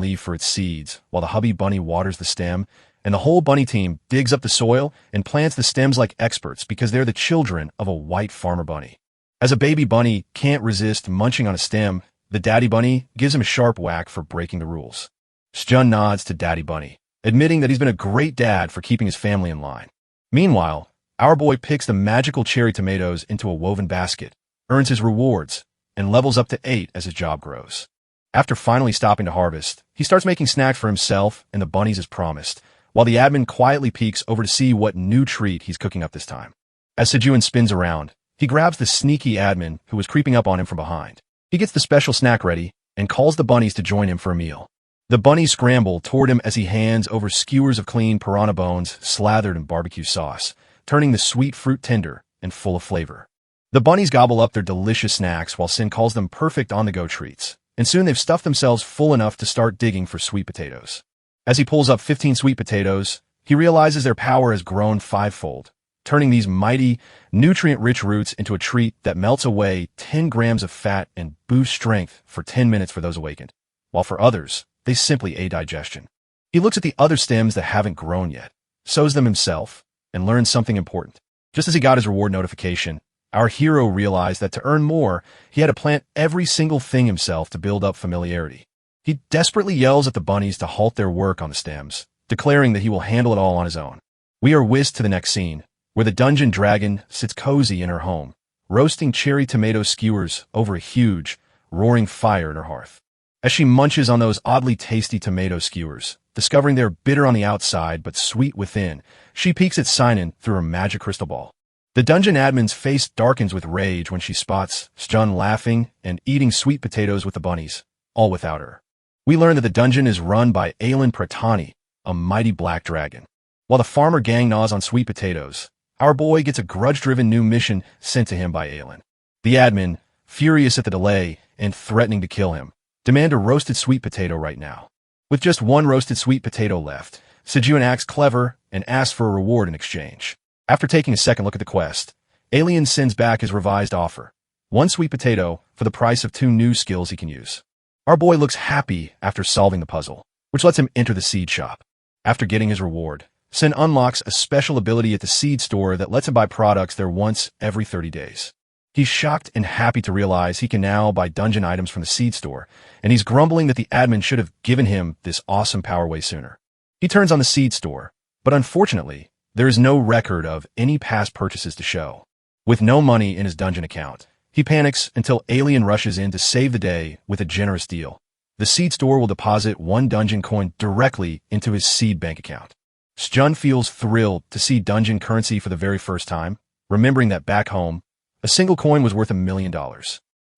leaf for its seeds, while the hubby bunny waters the stem, and the whole bunny team digs up the soil and plants the stems like experts because they're the children of a white farmer bunny. As a baby bunny can't resist munching on a stem, the daddy bunny gives him a sharp whack for breaking the rules. Shjun nods to daddy bunny, admitting that he's been a great dad for keeping his family in line. Meanwhile, our boy picks the magical cherry tomatoes into a woven basket, earns his rewards, and levels up to 8 as his job grows. After finally stopping to harvest, he starts making snacks for himself and the bunnies as promised, while the admin quietly peeks over to see what new treat he's cooking up this time. As Sejun spins around, he grabs the sneaky admin who was creeping up on him from behind. He gets the special snack ready and calls the bunnies to join him for a meal. The bunnies scramble toward him as he hands over skewers of clean piranha bones slathered in barbecue sauce, turning the sweet fruit tender and full of flavor. The bunnies gobble up their delicious snacks while Sin calls them perfect on-the-go treats, and soon they've stuffed themselves full enough to start digging for sweet potatoes. As he pulls up 15 sweet potatoes, he realizes their power has grown 5-fold, turning these mighty, nutrient-rich roots into a treat that melts away 10 grams of fat and boosts strength for 10 minutes for those awakened, while for others, they simply aid digestion. He looks at the other stems that haven't grown yet, sows them himself, and learns something important. Just as he got his reward notification, our hero realized that to earn more, he had to plant every single thing himself to build up familiarity. He desperately yells at the bunnies to halt their work on the stems, declaring that he will handle it all on his own. We are whisked to the next scene, where the dungeon dragon sits cozy in her home, roasting cherry tomato skewers over a huge, roaring fire in her hearth. As she munches on those oddly tasty tomato skewers, discovering they're bitter on the outside but sweet within, she peeks at Seinen through her magic crystal ball. The dungeon admin's face darkens with rage when she spots Shjun laughing and eating sweet potatoes with the bunnies, all without her. We learn that the dungeon is run by Aelin Pratani, a mighty black dragon. While the farmer gang gnaws on sweet potatoes, our boy gets a grudge-driven new mission sent to him by Aelin. The admin, furious at the delay and threatening to kill him, demand a roasted sweet potato right now. With just one roasted sweet potato left, Sejun acts clever and asks for a reward in exchange. After taking a second look at the quest, Alien sends back his revised offer. 1 sweet potato for the price of 2 new skills he can use. Our boy looks happy after solving the puzzle, which lets him enter the seed shop. After getting his reward, Sin unlocks a special ability at the seed store that lets him buy products there once every 30 days. He's shocked and happy to realize he can now buy dungeon items from the seed store, and he's grumbling that the admin should have given him this awesome power way sooner. He turns on the seed store, but unfortunately, there is no record of any past purchases to show. With no money in his dungeon account, he panics until Alien rushes in to save the day with a generous deal. The seed store will deposit 1 dungeon coin directly into his seed bank account. Shjun feels thrilled to see dungeon currency for the very first time, remembering that back home, a single coin was worth $1 million.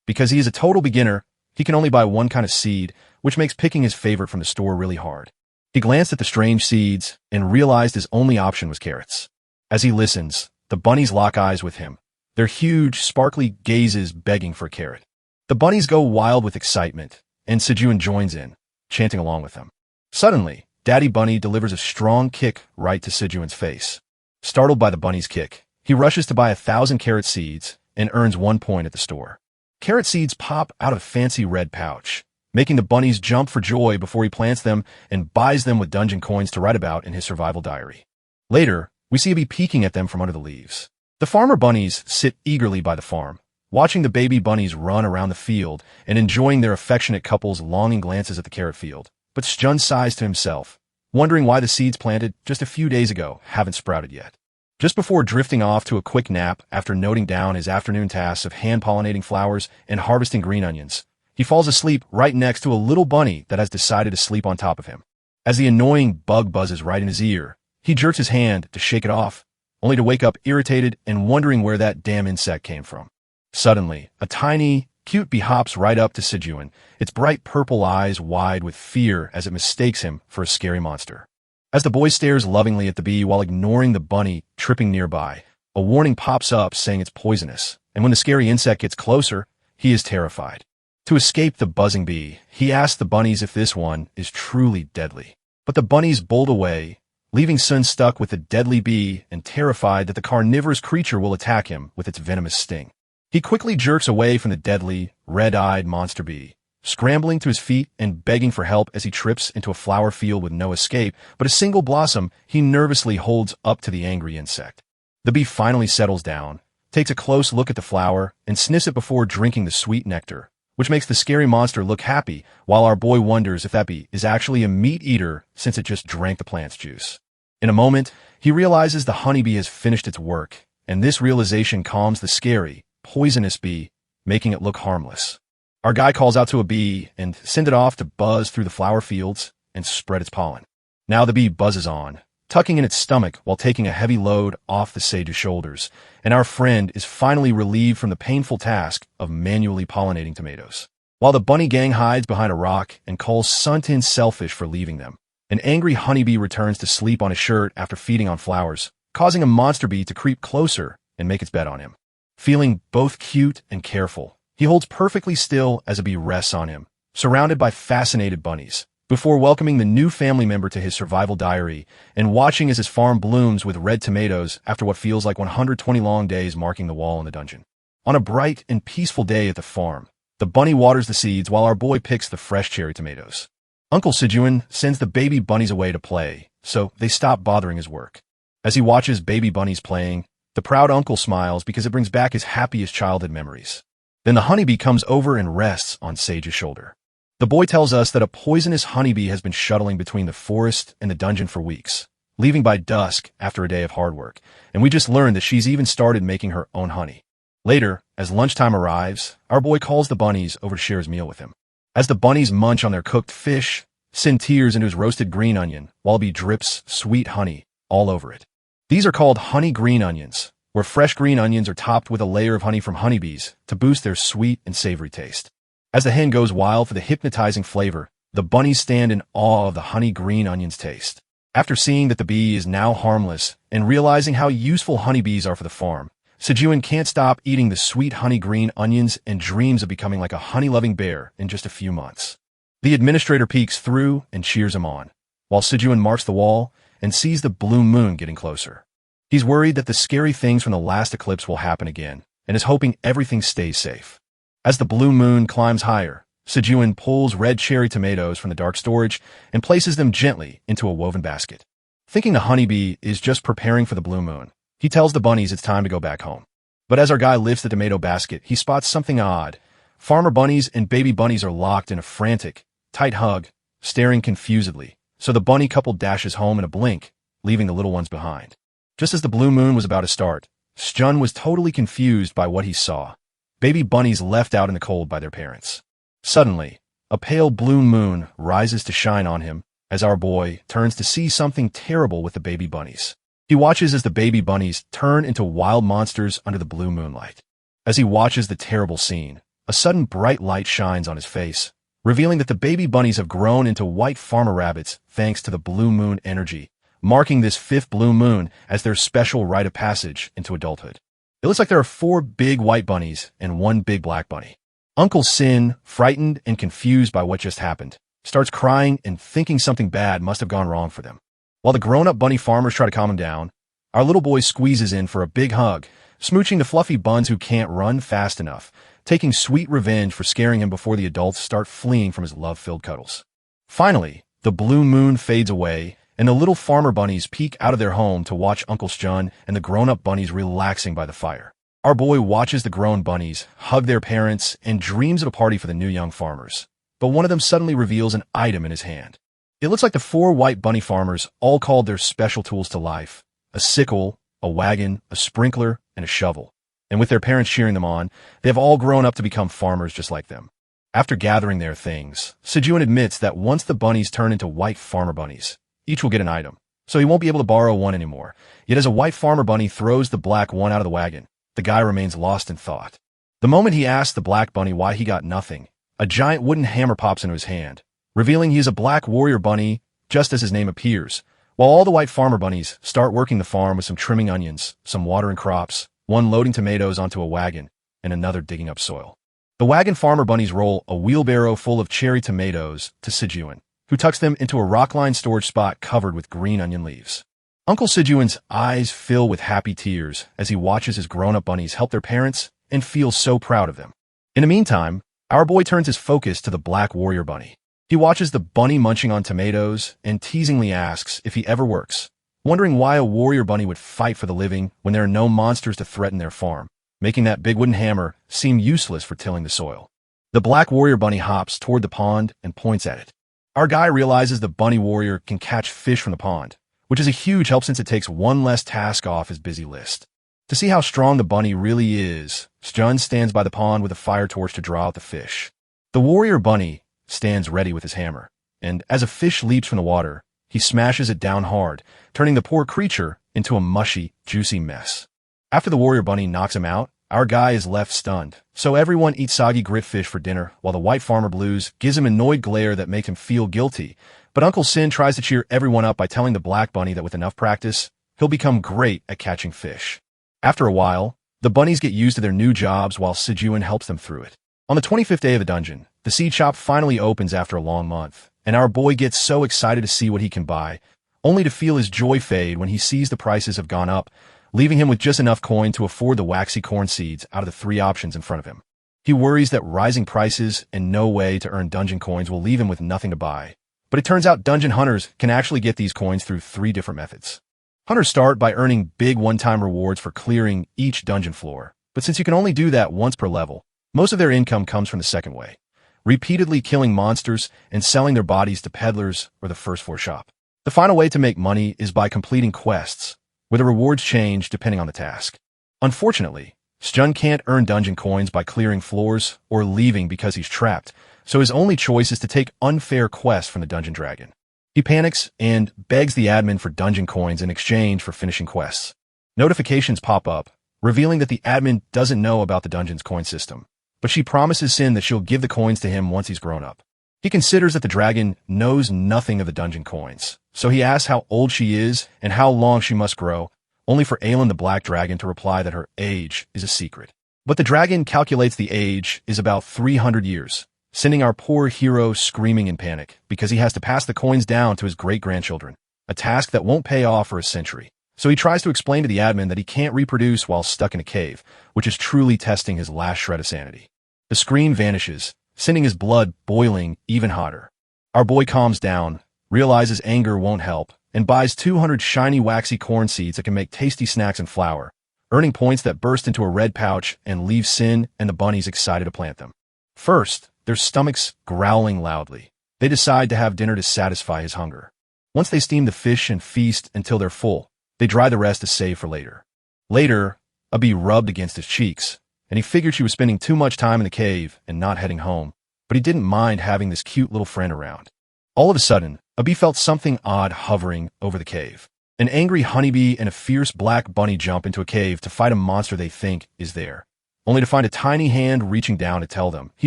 Because he is a total beginner, he can only buy 1 kind of seed, which makes picking his favorite from the store really hard. He glanced at the strange seeds and realized his only option was carrots. As he listens, the bunnies lock eyes with him, their huge, sparkly gazes begging for a carrot. The bunnies go wild with excitement, and Sejun joins in, chanting along with them. Suddenly, Daddy Bunny delivers a strong kick right to Sejun's face. Startled by the bunny's kick, he rushes to buy 1,000 carrot seeds and earns 1 point at the store. Carrot seeds pop out of a fancy red pouch, making the bunnies jump for joy before he plants them and buys them with dungeon coins to write about in his survival diary. Later, we see Abby peeking at them from under the leaves. The farmer bunnies sit eagerly by the farm, watching the baby bunnies run around the field and enjoying their affectionate couple's longing glances at the carrot field. But Shjun sighs to himself, wondering why the seeds planted just a few days ago haven't sprouted yet. Just before drifting off to a quick nap after noting down his afternoon tasks of hand-pollinating flowers and harvesting green onions, he falls asleep right next to a little bunny that has decided to sleep on top of him. As the annoying bug buzzes right in his ear, he jerks his hand to shake it off, only to wake up irritated and wondering where that damn insect came from. Suddenly, a tiny, cute bee hops right up to Sejun, its bright purple eyes wide with fear as it mistakes him for a scary monster. As the boy stares lovingly at the bee while ignoring the bunny tripping nearby, a warning pops up saying it's poisonous, and when the scary insect gets closer, he is terrified. To escape the buzzing bee, he asks the bunnies if this one is truly deadly. But the bunnies bolt away, leaving Sun stuck with the deadly bee and terrified that the carnivorous creature will attack him with its venomous sting. He quickly jerks away from the deadly, red-eyed monster bee, scrambling to his feet and begging for help as he trips into a flower field with no escape, but a single blossom he nervously holds up to the angry insect. The bee finally settles down, takes a close look at the flower, and sniffs it before drinking the sweet nectar, which makes the scary monster look happy, while our boy wonders if that bee is actually a meat eater since it just drank the plant's juice. In a moment, he realizes the honeybee has finished its work, and this realization calms the scary, poisonous bee, making it look harmless. Our guy calls out to a bee and sends it off to buzz through the flower fields and spread its pollen. Now the bee buzzes on, tucking in its stomach while taking a heavy load off the sage's shoulders, and our friend is finally relieved from the painful task of manually pollinating tomatoes. While the bunny gang hides behind a rock and calls Suntin selfish for leaving them, an angry honeybee returns to sleep on his shirt after feeding on flowers, causing a monster bee to creep closer and make its bed on him. Feeling both cute and careful, he holds perfectly still as a bee rests on him, surrounded by fascinated bunnies, before welcoming the new family member to his survival diary and watching as his farm blooms with red tomatoes after what feels like 120 long days marking the wall in the dungeon. On a bright and peaceful day at the farm, the bunny waters the seeds while our boy picks the fresh cherry tomatoes. Uncle Sijuan sends the baby bunnies away to play, so they stop bothering his work. As he watches baby bunnies playing, the proud uncle smiles because it brings back his happiest childhood memories. Then the honeybee comes over and rests on Sage's shoulder. The boy tells us that a poisonous honeybee has been shuttling between the forest and the dungeon for weeks, leaving by dusk after a day of hard work, and we just learned that she's even started making her own honey. Later, as lunchtime arrives, our boy calls the bunnies over to share his meal with him. As the bunnies munch on their cooked fish, send tears into his roasted green onion, while he drips sweet honey all over it. These are called honey green onions, where fresh green onions are topped with a layer of honey from honeybees to boost their sweet and savory taste. As the hen goes wild for the hypnotizing flavor, the bunnies stand in awe of the honey green onion's taste. After seeing that the bee is now harmless and realizing how useful honeybees are for the farm, Sijuan can't stop eating the sweet honey green onions and dreams of becoming like a honey-loving bear in just a few months. The administrator peeks through and cheers him on, while Sijuan marks the wall and sees the blue moon getting closer. He's worried that the scary things from the last eclipse will happen again, and is hoping everything stays safe. As the blue moon climbs higher, Sijuan pulls red cherry tomatoes from the dark storage and places them gently into a woven basket. Thinking the honeybee is just preparing for the blue moon, he tells the bunnies it's time to go back home. But as our guy lifts the tomato basket, he spots something odd. Farmer bunnies and baby bunnies are locked in a frantic, tight hug, staring confusedly, so the bunny couple dashes home in a blink, leaving the little ones behind. Just as the blue moon was about to start, Sjun was totally confused by what he saw. Baby bunnies left out in the cold by their parents. Suddenly, a pale blue moon rises to shine on him as our boy turns to see something terrible with the baby bunnies. He watches as the baby bunnies turn into wild monsters under the blue moonlight. As he watches the terrible scene, a sudden bright light shines on his face, revealing that the baby bunnies have grown into white farmer rabbits thanks to the blue moon energy, marking this fifth blue moon as their special rite of passage into adulthood. It looks like there are 4 big white bunnies and 1 big black bunny. Uncle Sin, frightened and confused by what just happened, starts crying and thinking something bad must have gone wrong for them. While the grown-up bunny farmers try to calm him down, our little boy squeezes in for a big hug, smooching the fluffy buns who can't run fast enough, taking sweet revenge for scaring him before the adults start fleeing from his love-filled cuddles. Finally, the blue moon fades away, and the little farmer bunnies peek out of their home to watch Uncle Sjun and the grown-up bunnies relaxing by the fire. Our boy watches the grown bunnies hug their parents and dreams of a party for the new young farmers. But one of them suddenly reveals an item in his hand. It looks like the 4 white bunny farmers all called their special tools to life: a sickle, a wagon, a sprinkler, and a shovel. And with their parents cheering them on, they have all grown up to become farmers just like them. After gathering their things, Sijuan admits that once the bunnies turn into white farmer bunnies, each will get an item, so he won't be able to borrow one anymore. Yet as a white farmer bunny throws the black one out of the wagon, the guy remains lost in thought. The moment he asks the black bunny why he got nothing, a giant wooden hammer pops into his hand, revealing he is a black warrior bunny, just as his name appears, while all the white farmer bunnies start working the farm with some trimming onions, some watering crops, one loading tomatoes onto a wagon, and another digging up soil. The wagon farmer bunnies roll a wheelbarrow full of cherry tomatoes to Sijuan, who tucks them into a rock-lined storage spot covered with green onion leaves. Uncle Sijuan's eyes fill with happy tears as he watches his grown-up bunnies help their parents and feels so proud of them. In the meantime, our boy turns his focus to the black warrior bunny. He watches the bunny munching on tomatoes and teasingly asks if he ever works, wondering why a warrior bunny would fight for the living when there are no monsters to threaten their farm, making that big wooden hammer seem useless for tilling the soil. The black warrior bunny hops toward the pond and points at it. Our guy realizes the bunny warrior can catch fish from the pond, which is a huge help since it takes one less task off his busy list. To see how strong the bunny really is, Sjun stands by the pond with a fire torch to draw out the fish. The warrior bunny stands ready with his hammer, and as a fish leaps from the water, he smashes it down hard, turning the poor creature into a mushy, juicy mess. After the warrior bunny knocks him out, our guy is left stunned, so everyone eats soggy grit fish for dinner while the white farmer blues gives him an annoyed glare that makes him feel guilty, but Uncle Sin tries to cheer everyone up by telling the black bunny that with enough practice, he'll become great at catching fish. After a while, the bunnies get used to their new jobs while Sijuan helps them through it. On the 25th day of the dungeon, the seed shop finally opens after a long month, and our boy gets so excited to see what he can buy, only to feel his joy fade when he sees the prices have gone up, leaving him with just enough coin to afford the waxy corn seeds out of the 3 options in front of him. He worries that rising prices and no way to earn dungeon coins will leave him with nothing to buy, but it turns out dungeon hunters can actually get these coins through 3 different methods. Hunters start by earning big one-time rewards for clearing each dungeon floor, but since you can only do that once per level, most of their income comes from the second way, repeatedly killing monsters and selling their bodies to peddlers or the first floor shop. The final way to make money is by completing quests, where the rewards change depending on the task. Unfortunately, Sjun can't earn dungeon coins by clearing floors or leaving because he's trapped, so his only choice is to take unfair quests from the dungeon dragon. He panics and begs the admin for dungeon coins in exchange for finishing quests. Notifications pop up, revealing that the admin doesn't know about the dungeon's coin system, but she promises Sin that she'll give the coins to him once he's grown up. He considers that the dragon knows nothing of the dungeon coins, so he asks how old she is and how long she must grow, only for Aelin the Black Dragon to reply that her age is a secret. But the dragon calculates the age is about 300 years, sending our poor hero screaming in panic because he has to pass the coins down to his great-grandchildren, a task that won't pay off for a century. So he tries to explain to the admin that he can't reproduce while stuck in a cave, which is truly testing his last shred of sanity. The screen vanishes, sending his blood boiling even hotter. Our boy calms down, realizes anger won't help, and buys 200 shiny waxy corn seeds that can make tasty snacks and flour, earning points that burst into a red pouch and leave Sin and the bunnies excited to plant them. First, their stomachs growling loudly. They decide to have dinner to satisfy his hunger. Once they steam the fish and feast until they're full, they dry the rest to save for later. Later, a bee rubbed against his cheeks, and he figured she was spending too much time in the cave and not heading home, but he didn't mind having this cute little friend around. All of a sudden, a bee felt something odd hovering over the cave. An angry honeybee and a fierce black bunny jump into a cave to fight a monster they think is there, only to find a tiny hand reaching down to tell them he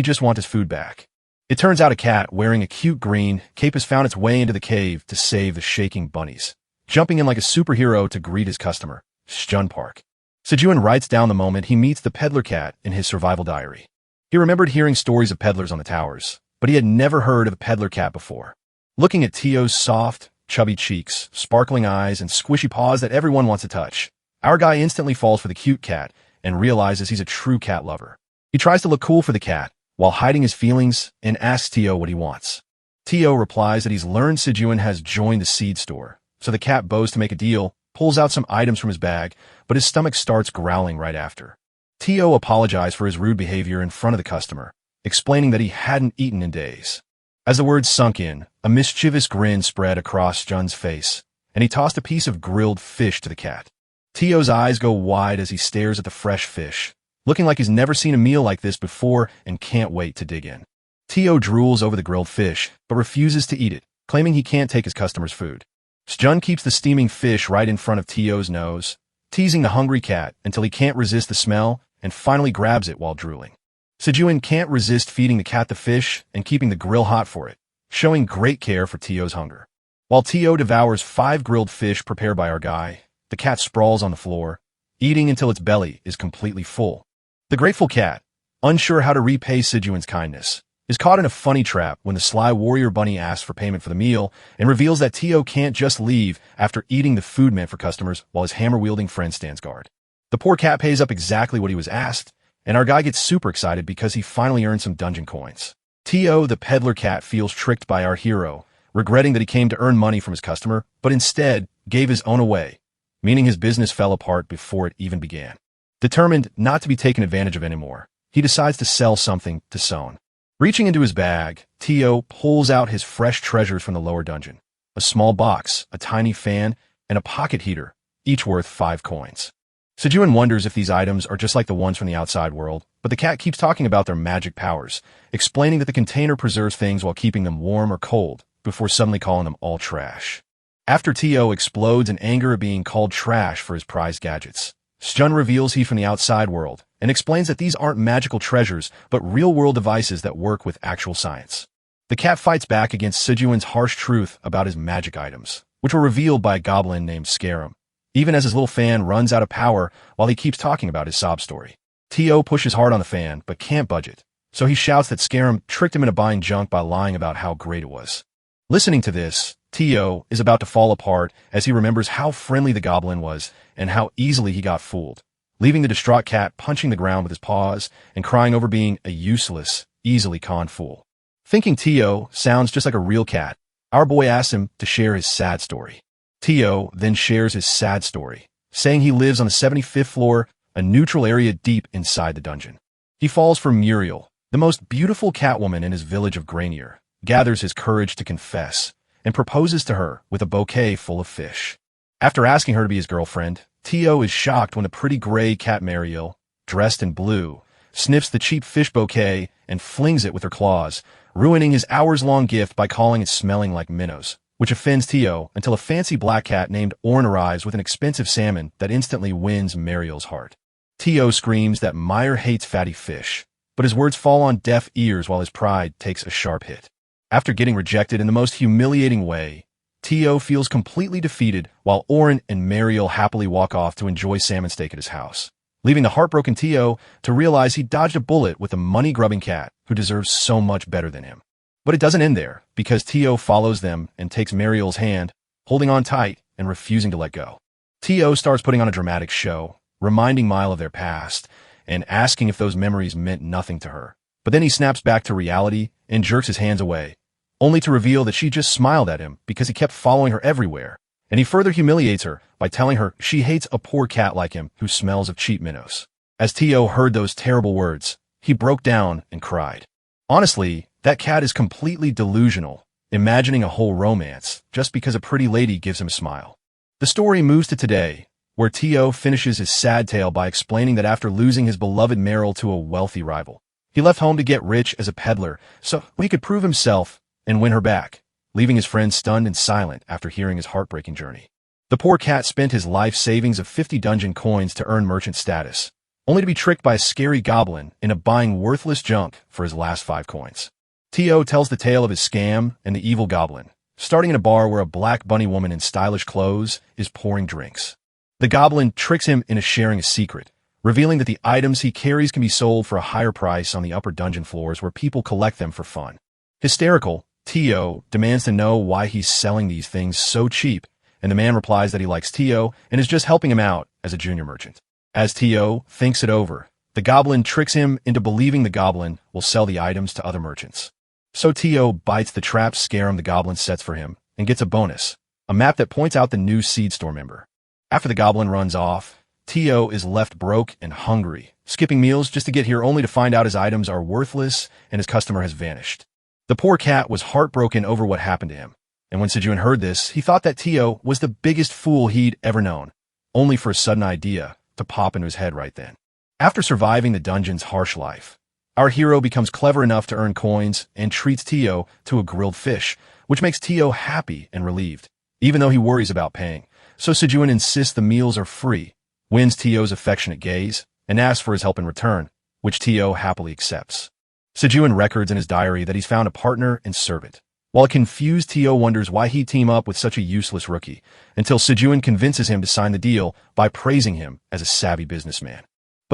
just wants his food back. It turns out a cat wearing a cute green cape has found its way into the cave to save the shaking bunnies, jumping in like a superhero to greet his customer, Sjun Park. Sijuan writes down the moment he meets the peddler cat in his survival diary. He remembered hearing stories of peddlers on the towers, but he had never heard of a peddler cat before. Looking at Tio's soft, chubby cheeks, sparkling eyes, and squishy paws that everyone wants to touch, our guy instantly falls for the cute cat and realizes he's a true cat lover. He tries to look cool for the cat, while hiding his feelings, and asks Tio what he wants. Tio replies that he's learned Sijuan has joined the seed store, so the cat bows to make a deal, pulls out some items from his bag, but his stomach starts growling right after. Tio apologized for his rude behavior in front of the customer, explaining that he hadn't eaten in days. As the words sunk in, a mischievous grin spread across Jun's face, and he tossed a piece of grilled fish to the cat. Tio's eyes go wide as he stares at the fresh fish, looking like he's never seen a meal like this before and can't wait to dig in. Tio drools over the grilled fish, but refuses to eat it, claiming he can't take his customer's food. Sjun keeps the steaming fish right in front of Tio's nose, teasing the hungry cat until he can't resist the smell and finally grabs it while drooling. Sijuan can't resist feeding the cat the fish and keeping the grill hot for it, showing great care for Tio's hunger. While Tio devours 5 grilled fish prepared by our guy, the cat sprawls on the floor, eating until its belly is completely full. The grateful cat, unsure how to repay Sijuin's kindness, is caught in a funny trap when the sly warrior bunny asks for payment for the meal and reveals that Tio can't just leave after eating the food meant for customers while his hammer-wielding friend stands guard. The poor cat pays up exactly what he was asked, and our guy gets super excited because he finally earned some dungeon coins. Tio, the peddler cat, feels tricked by our hero, regretting that he came to earn money from his customer, but instead gave his own away, meaning his business fell apart before it even began. Determined not to be taken advantage of anymore, he decides to sell something to Son. Reaching into his bag, Tio pulls out his fresh treasures from the lower dungeon. A small box, a tiny fan, and a pocket heater, each worth 5 coins. Sijuin wonders if these items are just like the ones from the outside world, but the cat keeps talking about their magic powers, explaining that the container preserves things while keeping them warm or cold, before suddenly calling them all trash. After Tio explodes in anger at being called trash for his prized gadgets, Shun reveals he's from the outside world and explains that these aren't magical treasures, but real-world devices that work with actual science. The cat fights back against Sijuin's harsh truth about his magic items, which were revealed by a goblin named Scarum, even as his little fan runs out of power while he keeps talking about his sob story. Tio pushes hard on the fan, but can't budge, so he shouts that Scarum tricked him into buying junk by lying about how great it was. Listening to this, Tio is about to fall apart as he remembers how friendly the goblin was and how easily he got fooled, leaving the distraught cat punching the ground with his paws and crying over being a useless, easily conned fool. Thinking Tio sounds just like a real cat, our boy asks him to share his sad story. Tio then shares his sad story, saying he lives on the 75th floor, a neutral area deep inside the dungeon. He falls for Muriel, the most beautiful catwoman in his village of Granier, gathers his courage to confess, and proposes to her with a bouquet full of fish. After asking her to be his girlfriend, Tio is shocked when the pretty gray cat Mariel, dressed in blue, sniffs the cheap fish bouquet and flings it with her claws, ruining his hours-long gift by calling it smelling like minnows, which offends Tio until a fancy black cat named Orn arrives with an expensive salmon that instantly wins Mariel's heart. Tio screams that Meyer hates fatty fish, but his words fall on deaf ears while his pride takes a sharp hit. After getting rejected in the most humiliating way, Tio feels completely defeated while Orn and Mariel happily walk off to enjoy salmon steak at his house, leaving the heartbroken Tio to realize he dodged a bullet with a money-grubbing cat who deserves so much better than him. But it doesn't end there, because Tio follows them and takes Mariel's hand, holding on tight and refusing to let go. Tio starts putting on a dramatic show, reminding Mile of their past, and asking if those memories meant nothing to her. But then he snaps back to reality and jerks his hands away, only to reveal that she just smiled at him because he kept following her everywhere, and he further humiliates her by telling her she hates a poor cat like him who smells of cheap minnows. As Tio heard those terrible words, he broke down and cried. Honestly, that cat is completely delusional, imagining a whole romance just because a pretty lady gives him a smile. The story moves to today, where Tio finishes his sad tale by explaining that after losing his beloved Meryl to a wealthy rival, he left home to get rich as a peddler so he could prove himself and win her back, leaving his friends stunned and silent after hearing his heartbreaking journey. The poor cat spent his life savings of 50 dungeon coins to earn merchant status, only to be tricked by a scary goblin into buying worthless junk for his last 5 coins. Tio tells the tale of his scam and the evil goblin, starting in a bar where a black bunny woman in stylish clothes is pouring drinks. The goblin tricks him into sharing a secret, revealing that the items he carries can be sold for a higher price on the upper dungeon floors where people collect them for fun. Hysterical, Tio demands to know why he's selling these things so cheap, and the man replies that he likes Tio and is just helping him out as a junior merchant. As Tio thinks it over, the goblin tricks him into believing the goblin will sell the items to other merchants. So Tio bites the trap Scarum the goblin sets for him and gets a bonus, a map that points out the new seed store member. After the goblin runs off, Tio is left broke and hungry, skipping meals just to get here only to find out his items are worthless and his customer has vanished. The poor cat was heartbroken over what happened to him, and when Sijuin heard this, he thought that Tio was the biggest fool he'd ever known, only for a sudden idea to pop into his head right then. After surviving the dungeon's harsh life, our hero becomes clever enough to earn coins and treats Tio to a grilled fish, which makes Tio happy and relieved, even though he worries about paying. So Sijuin insists the meals are free, wins Tio's affectionate gaze, and asks for his help in return, which Tio happily accepts. Sijuin records in his diary that he's found a partner and servant, while a confused Tio wonders why he'd team up with such a useless rookie, until Sijuin convinces him to sign the deal by praising him as a savvy businessman.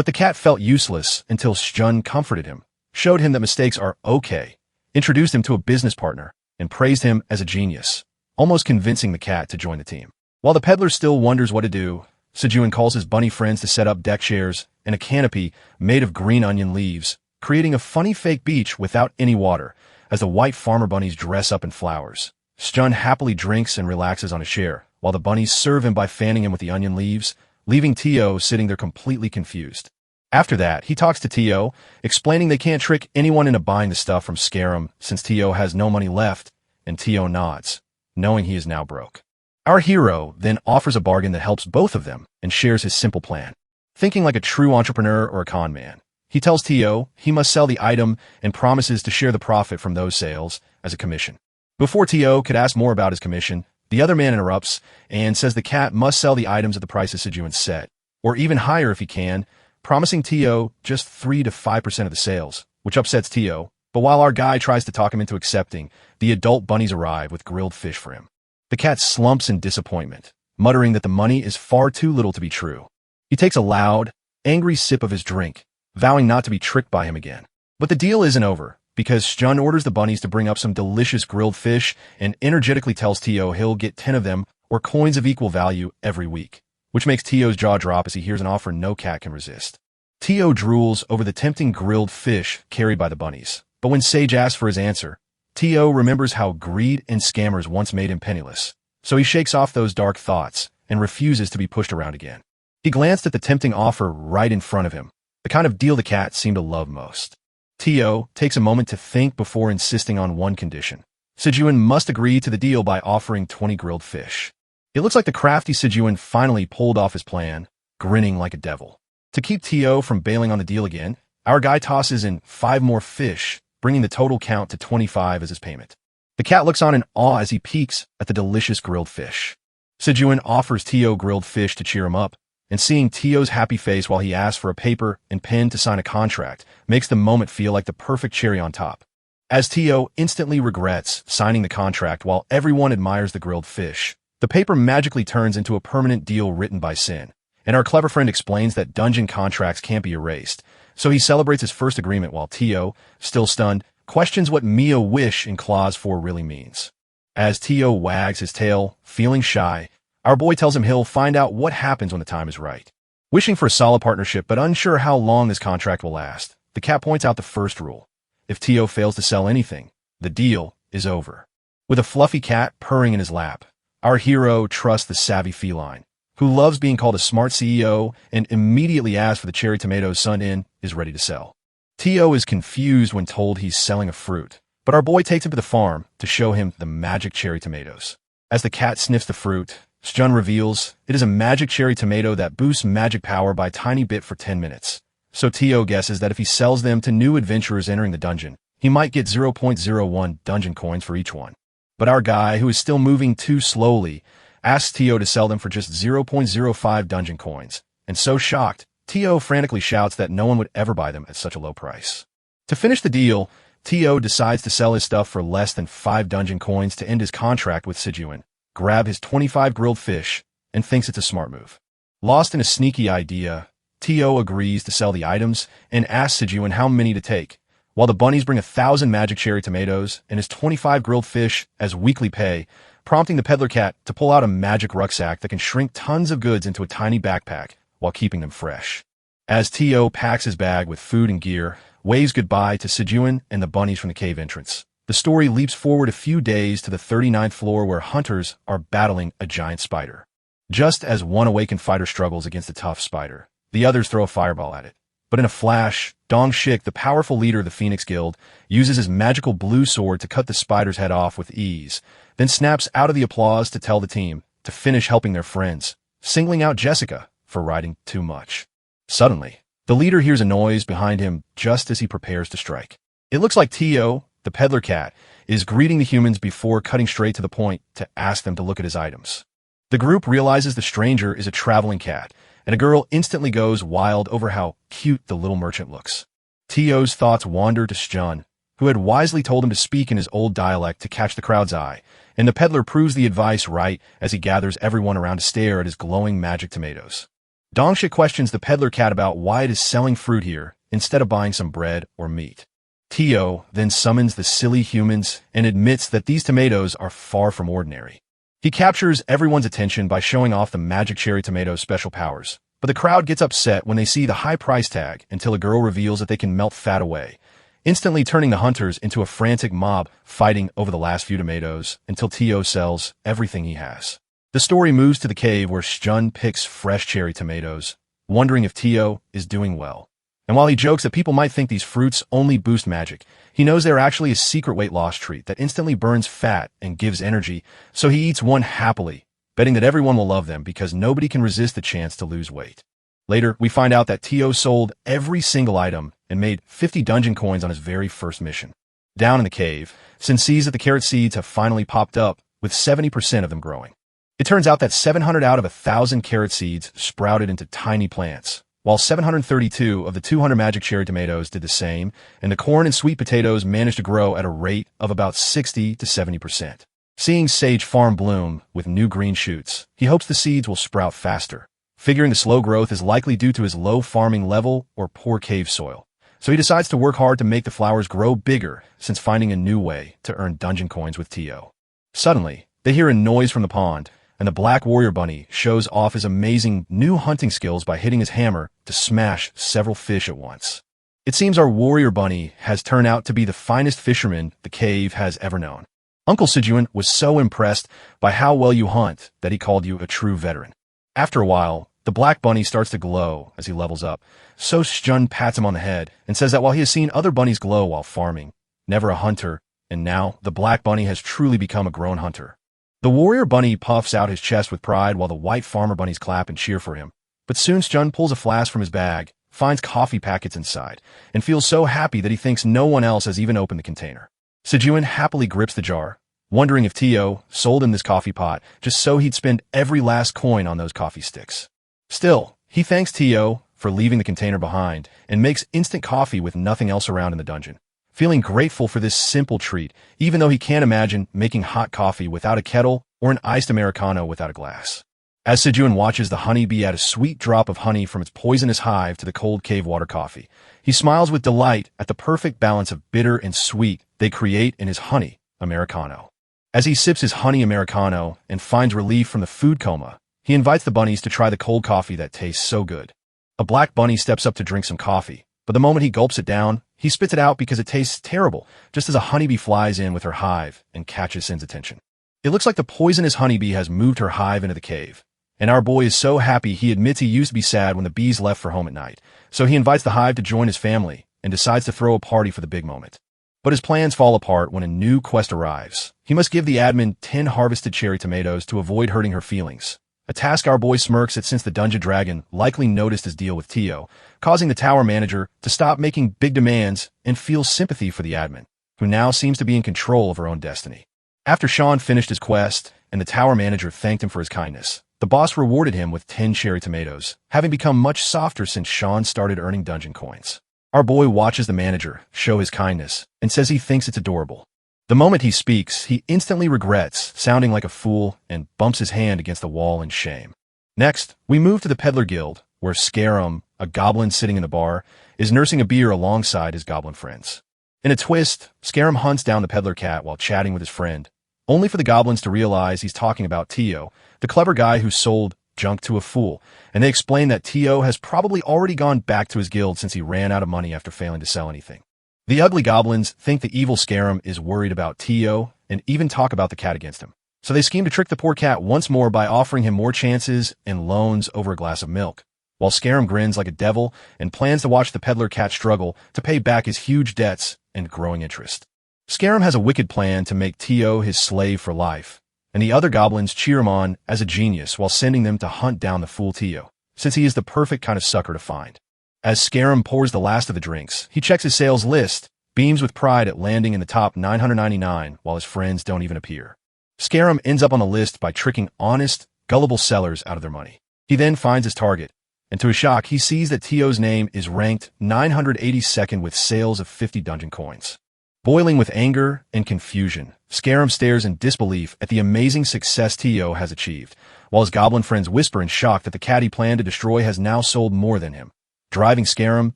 But the cat felt useless until Shun comforted him, showed him that mistakes are okay, introduced him to a business partner, and praised him as a genius, almost convincing the cat to join the team. While the peddler still wonders what to do, Sejun calls his bunny friends to set up deck chairs and a canopy made of green onion leaves, creating a funny fake beach without any water, as the white farmer bunnies dress up in flowers. Shun happily drinks and relaxes on a chair, while the bunnies serve him by fanning him with the onion leaves, leaving Tio sitting there completely confused. After that, he talks to Tio, explaining they can't trick anyone into buying the stuff from Scarum since Tio has no money left, and Tio nods, knowing he is now broke. Our hero then offers a bargain that helps both of them and shares his simple plan. Thinking like a true entrepreneur or a con man, he tells Tio he must sell the item and promises to share the profit from those sales as a commission. Before Tio could ask more about his commission, the other man interrupts and says the cat must sell the items at the prices Sejun set, or even higher if he can, promising Tio just 3 to 5% of the sales, which upsets Tio. But while our guy tries to talk him into accepting, the adult bunnies arrive with grilled fish for him. The cat slumps in disappointment, muttering that the money is far too little to be true. He takes a loud, angry sip of his drink, vowing not to be tricked by him again. But the deal isn't over, because Shun orders the bunnies to bring up some delicious grilled fish and energetically tells Tio he'll get 10 of them or coins of equal value every week, which makes Tio's jaw drop as he hears an offer no cat can resist. Tio drools over the tempting grilled fish carried by the bunnies, but when Sage asks for his answer, Tio remembers how greed and scammers once made him penniless, so he shakes off those dark thoughts and refuses to be pushed around again. He glanced at the tempting offer right in front of him, the kind of deal the cat seemed to love most. Tio takes a moment to think before insisting on one condition. Sejun must agree to the deal by offering 20 grilled fish. It looks like the crafty Sejun finally pulled off his plan, grinning like a devil. To keep Tio from bailing on the deal again, our guy tosses in 5 more fish, bringing the total count to 25 as his payment. The cat looks on in awe as he peeks at the delicious grilled fish. Sejun offers Tio grilled fish to cheer him up, and seeing Tio's happy face while he asks for a paper and pen to sign a contract makes the moment feel like the perfect cherry on top. As Tio instantly regrets signing the contract while everyone admires the grilled fish, the paper magically turns into a permanent deal written by Sin, and our clever friend explains that dungeon contracts can't be erased, so he celebrates his first agreement while Tio, still stunned, questions what Mia Wish in Clause 4 really means. As Tio wags his tail, feeling shy, our boy tells him he'll find out what happens when the time is right. Wishing for a solid partnership but unsure how long this contract will last, the cat points out the first rule. If Tio fails to sell anything, the deal is over. With a fluffy cat purring in his lap, our hero trusts the savvy feline, who loves being called a smart CEO and immediately asks for the cherry tomatoes Sun-In is ready to sell. Tio is confused when told he's selling a fruit, but our boy takes him to the farm to show him the magic cherry tomatoes. As the cat sniffs the fruit, Shun reveals it is a magic cherry tomato that boosts magic power by a tiny bit for 10 minutes. So Tio guesses that if he sells them to new adventurers entering the dungeon, he might get 0.01 dungeon coins for each one. But our guy, who is still moving too slowly, asks Tio to sell them for just 0.05 dungeon coins, and so shocked, Tio frantically shouts that no one would ever buy them at such a low price. To finish the deal, Tio decides to sell his stuff for less than 5 dungeon coins to end his contract with Sejun, grab his 25 grilled fish, and thinks it's a smart move. Lost in a sneaky idea, Tio agrees to sell the items and asks Sejun how many to take, while the bunnies bring 1,000 magic cherry tomatoes and his 25 grilled fish as weekly pay, prompting the peddler cat to pull out a magic rucksack that can shrink tons of goods into a tiny backpack while keeping them fresh. As Tio packs his bag with food and gear, waves goodbye to Sejun and the bunnies from the cave entrance, the story leaps forward a few days to the 39th floor where hunters are battling a giant spider. Just as one awakened fighter struggles against a tough spider, the others throw a fireball at it. But in a flash, Dong Shik, the powerful leader of the Phoenix Guild, uses his magical blue sword to cut the spider's head off with ease, then snaps out of the applause to tell the team to finish helping their friends, singling out Jessica for riding too much. Suddenly, the leader hears a noise behind him just as he prepares to strike. It looks like Tio, the peddler cat, is greeting the humans before cutting straight to the point to ask them to look at his items. The group realizes the stranger is a traveling cat, and a girl instantly goes wild over how cute the little merchant looks. Tio's thoughts wander to Shun, who had wisely told him to speak in his old dialect to catch the crowd's eye, and the peddler proves the advice right as he gathers everyone around to stare at his glowing magic tomatoes. Dongsha questions the peddler cat about why it is selling fruit here instead of buying some bread or meat. Tio then summons the silly humans and admits that these tomatoes are far from ordinary. He captures everyone's attention by showing off the magic cherry tomato's special powers, but the crowd gets upset when they see the high price tag until a girl reveals that they can melt fat away, instantly turning the hunters into a frantic mob fighting over the last few tomatoes until Tio sells everything he has. The story moves to the cave where Shun picks fresh cherry tomatoes, wondering if Tio is doing well. And while he jokes that people might think these fruits only boost magic, he knows they're actually a secret weight loss treat that instantly burns fat and gives energy, so he eats one happily, betting that everyone will love them because nobody can resist the chance to lose weight. Later, we find out that Tio sold every single item and made 50 dungeon coins on his very first mission. Down in the cave, Sin sees that the carrot seeds have finally popped up, with 70% of them growing. It turns out that 700 out of 1,000 carrot seeds sprouted into tiny plants, while 732 of the 200 magic cherry tomatoes did the same, and the corn and sweet potatoes managed to grow at a rate of about 60 to 70%. Seeing Sage farm bloom with new green shoots, he hopes the seeds will sprout faster, figuring the slow growth is likely due to his low farming level or poor cave soil. So he decides to work hard to make the flowers grow bigger since finding a new way to earn dungeon coins with Tio. Suddenly, they hear a noise from the pond, and the Black Warrior Bunny shows off his amazing new hunting skills by hitting his hammer to smash several fish at once. It seems our Warrior Bunny has turned out to be the finest fisherman the cave has ever known. Uncle Sijuan was so impressed by how well you hunt that he called you a true veteran. After a while, the Black Bunny starts to glow as he levels up, so Shun pats him on the head and says that while he has seen other bunnies glow while farming, never a hunter, and now the Black Bunny has truly become a grown hunter. The Warrior Bunny puffs out his chest with pride while the White Farmer Bunnies clap and cheer for him. But soon Shun pulls a flask from his bag, finds coffee packets inside, and feels so happy that he thinks no one else has even opened the container. Sijuan happily grips the jar, wondering if Tio sold him this coffee pot just so he'd spend every last coin on those coffee sticks. Still, he thanks Tio for leaving the container behind and makes instant coffee with nothing else around in the dungeon. Feeling grateful for this simple treat, even though he can't imagine making hot coffee without a kettle or an iced Americano without a glass. As Sijuan watches the honeybee add a sweet drop of honey from its poisonous hive to the cold cave water coffee, he smiles with delight at the perfect balance of bitter and sweet they create in his honey Americano. As he sips his honey Americano and finds relief from the food coma, he invites the bunnies to try the cold coffee that tastes so good. A black bunny steps up to drink some coffee, but the moment he gulps it down, he spits it out because it tastes terrible, just as a honeybee flies in with her hive and catches Sin's attention. It looks like the poisonous honeybee has moved her hive into the cave, and our boy is so happy he admits he used to be sad when the bees left for home at night, so he invites the hive to join his family and decides to throw a party for the big moment. But his plans fall apart when a new quest arrives. He must give the admin 10 harvested cherry tomatoes to avoid hurting her feelings, a task our boy smirks at since the Dungeon Dragon likely noticed his deal with Tio, causing the tower manager to stop making big demands and feel sympathy for the admin, who now seems to be in control of her own destiny. After Sean finished his quest and the tower manager thanked him for his kindness, the boss rewarded him with 10 cherry tomatoes, having become much softer since Sean started earning dungeon coins. Our boy watches the manager show his kindness and says he thinks it's adorable. The moment he speaks, he instantly regrets, sounding like a fool, and bumps his hand against the wall in shame. Next, we move to the Peddler Guild, where Scarum, a goblin sitting in the bar, is nursing a beer alongside his goblin friends. In a twist, Scarum hunts down the peddler cat while chatting with his friend, only for the goblins to realize he's talking about Tio, the clever guy who sold junk to a fool, and they explain that Tio has probably already gone back to his guild since he ran out of money after failing to sell anything. The ugly goblins think the evil Scarum is worried about Tio and even talk about the cat against him. So they scheme to trick the poor cat once more by offering him more chances and loans over a glass of milk, while Scarum grins like a devil and plans to watch the peddler cat struggle to pay back his huge debts and growing interest. Scarum has a wicked plan to make Tio his slave for life, and the other goblins cheer him on as a genius while sending them to hunt down the fool Tio, since he is the perfect kind of sucker to find. As Scarum pours the last of the drinks, he checks his sales list, beams with pride at landing in the top 999 while his friends don't even appear. Scarum ends up on the list by tricking honest, gullible sellers out of their money. He then finds his target, and to his shock, he sees that Tio's name is ranked 982nd with sales of 50 dungeon coins. Boiling with anger and confusion, Scarum stares in disbelief at the amazing success Tio has achieved, while his goblin friends whisper in shock that the cat he planned to destroy has now sold more than him, driving Scarum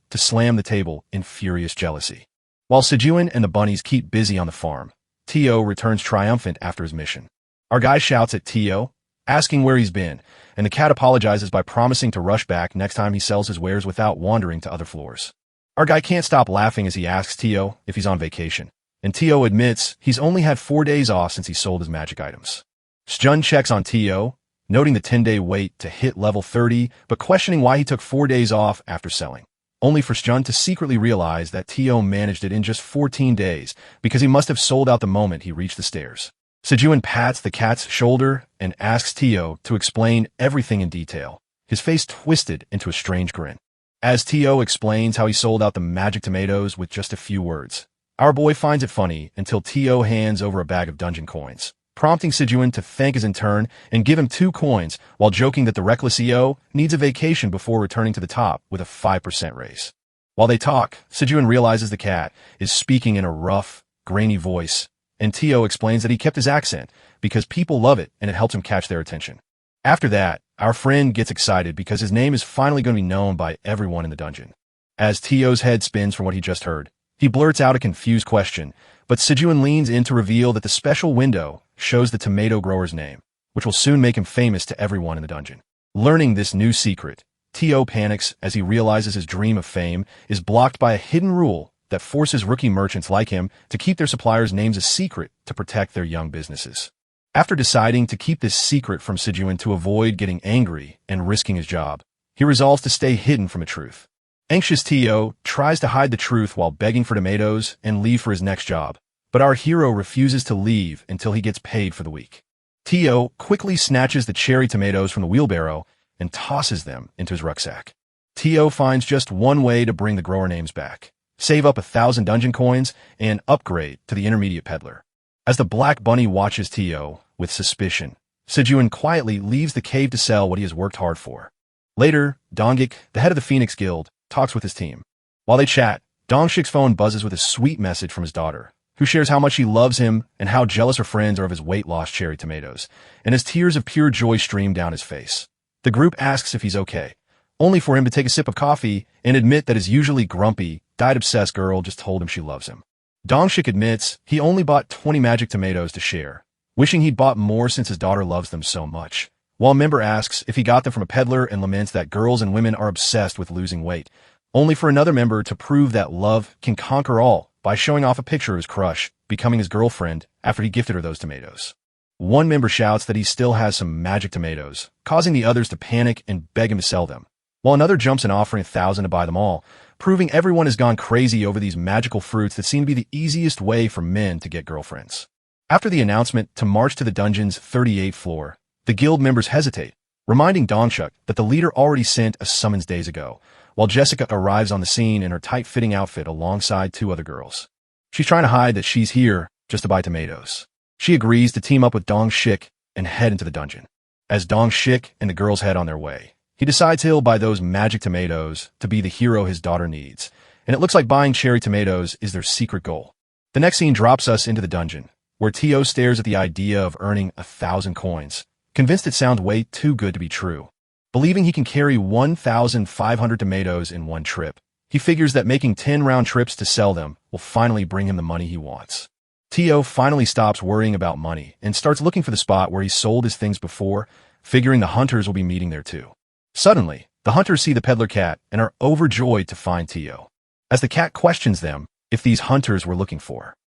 to slam the table in furious jealousy. While Sejuan and the bunnies keep busy on the farm, Tio returns triumphant after his mission. Our guy shouts at Tio, asking where he's been, and the cat apologizes by promising to rush back next time he sells his wares without wandering to other floors. Our guy can't stop laughing as he asks Tio if he's on vacation, and Tio admits he's only had 4 days off since he sold his magic items. Sjun checks on Tio, noting the 10-day wait to hit level 30, but questioning why he took 4 days off after selling, only for Sjun to secretly realize that Tio managed it in just 14 days because he must have sold out the moment he reached the stairs. Sejuan pats the cat's shoulder and asks Tio to explain everything in detail, his face twisted into a strange grin. As Tio explains how he sold out the magic tomatoes with just a few words, our boy finds it funny until Tio hands over a bag of dungeon coins, prompting Sejuan to thank his intern and give him 2 coins while joking that the reckless EO needs a vacation before returning to the top with a 5% raise. While they talk, Sejuan realizes the cat is speaking in a rough, grainy voice, and Tio explains that he kept his accent because people love it and it helps him catch their attention. After that, our friend gets excited because his name is finally going to be known by everyone in the dungeon. As Tio's head spins from what he just heard, he blurts out a confused question, but Sejuan leans in to reveal that the special window shows the tomato grower's name, which will soon make him famous to everyone in the dungeon. Learning this new secret, Tio panics as he realizes his dream of fame is blocked by a hidden rule that forces rookie merchants like him to keep their suppliers' names a secret to protect their young businesses. After deciding to keep this secret from Sejuan to avoid getting angry and risking his job, he resolves to stay hidden from the truth. Anxious Tio tries to hide the truth while begging for tomatoes and leave for his next job, but our hero refuses to leave until he gets paid for the week. Tio quickly snatches the cherry tomatoes from the wheelbarrow and tosses them into his rucksack. Tio finds just one way to bring the grower names back: save up 1,000 dungeon coins and upgrade to the intermediate peddler. As the Black Bunny watches Tio with suspicion, Sejuan quietly leaves the cave to sell what he has worked hard for. Later, Dongik, the head of the Phoenix Guild, talks with his team. While they chat, Dongshik's phone buzzes with a sweet message from his daughter, who shares how much he loves him and how jealous her friends are of his weight-loss cherry tomatoes, and as tears of pure joy stream down his face. The group asks if he's okay, only for him to take a sip of coffee and admit that his usually grumpy, diet-obsessed girl just told him she loves him. Dongshik admits he only bought 20 magic tomatoes to share, wishing he'd bought more since his daughter loves them so much, while a member asks if he got them from a peddler and laments that girls and women are obsessed with losing weight, only for another member to prove that love can conquer all by showing off a picture of his crush becoming his girlfriend after he gifted her those tomatoes. One member shouts that he still has some magic tomatoes, causing the others to panic and beg him to sell them, while another jumps in offering 1,000 to buy them all, proving everyone has gone crazy over these magical fruits that seem to be the easiest way for men to get girlfriends. After the announcement to march to the dungeon's 38th floor, the guild members hesitate, reminding Dongshik that the leader already sent a summons days ago, while Jessica arrives on the scene in her tight-fitting outfit alongside 2 other girls. She's trying to hide that she's here just to buy tomatoes. She agrees to team up with Dongshik and head into the dungeon. As Dongshik and the girls head on their way, he decides he'll buy those magic tomatoes to be the hero his daughter needs, and it looks like buying cherry tomatoes is their secret goal. The next scene drops us into the dungeon, where Tio stares at the idea of earning 1,000 coins, convinced it sounds way too good to be true. Believing he can carry 1,500 tomatoes in one trip, he figures that making 10 round trips to sell them will finally bring him the money he wants. Tio finally stops worrying about money and starts looking for the spot where he sold his things before, figuring the hunters will be meeting there too. Suddenly, the hunters see the peddler cat and are overjoyed to find Tio. As the cat questions them if these hunters were looking for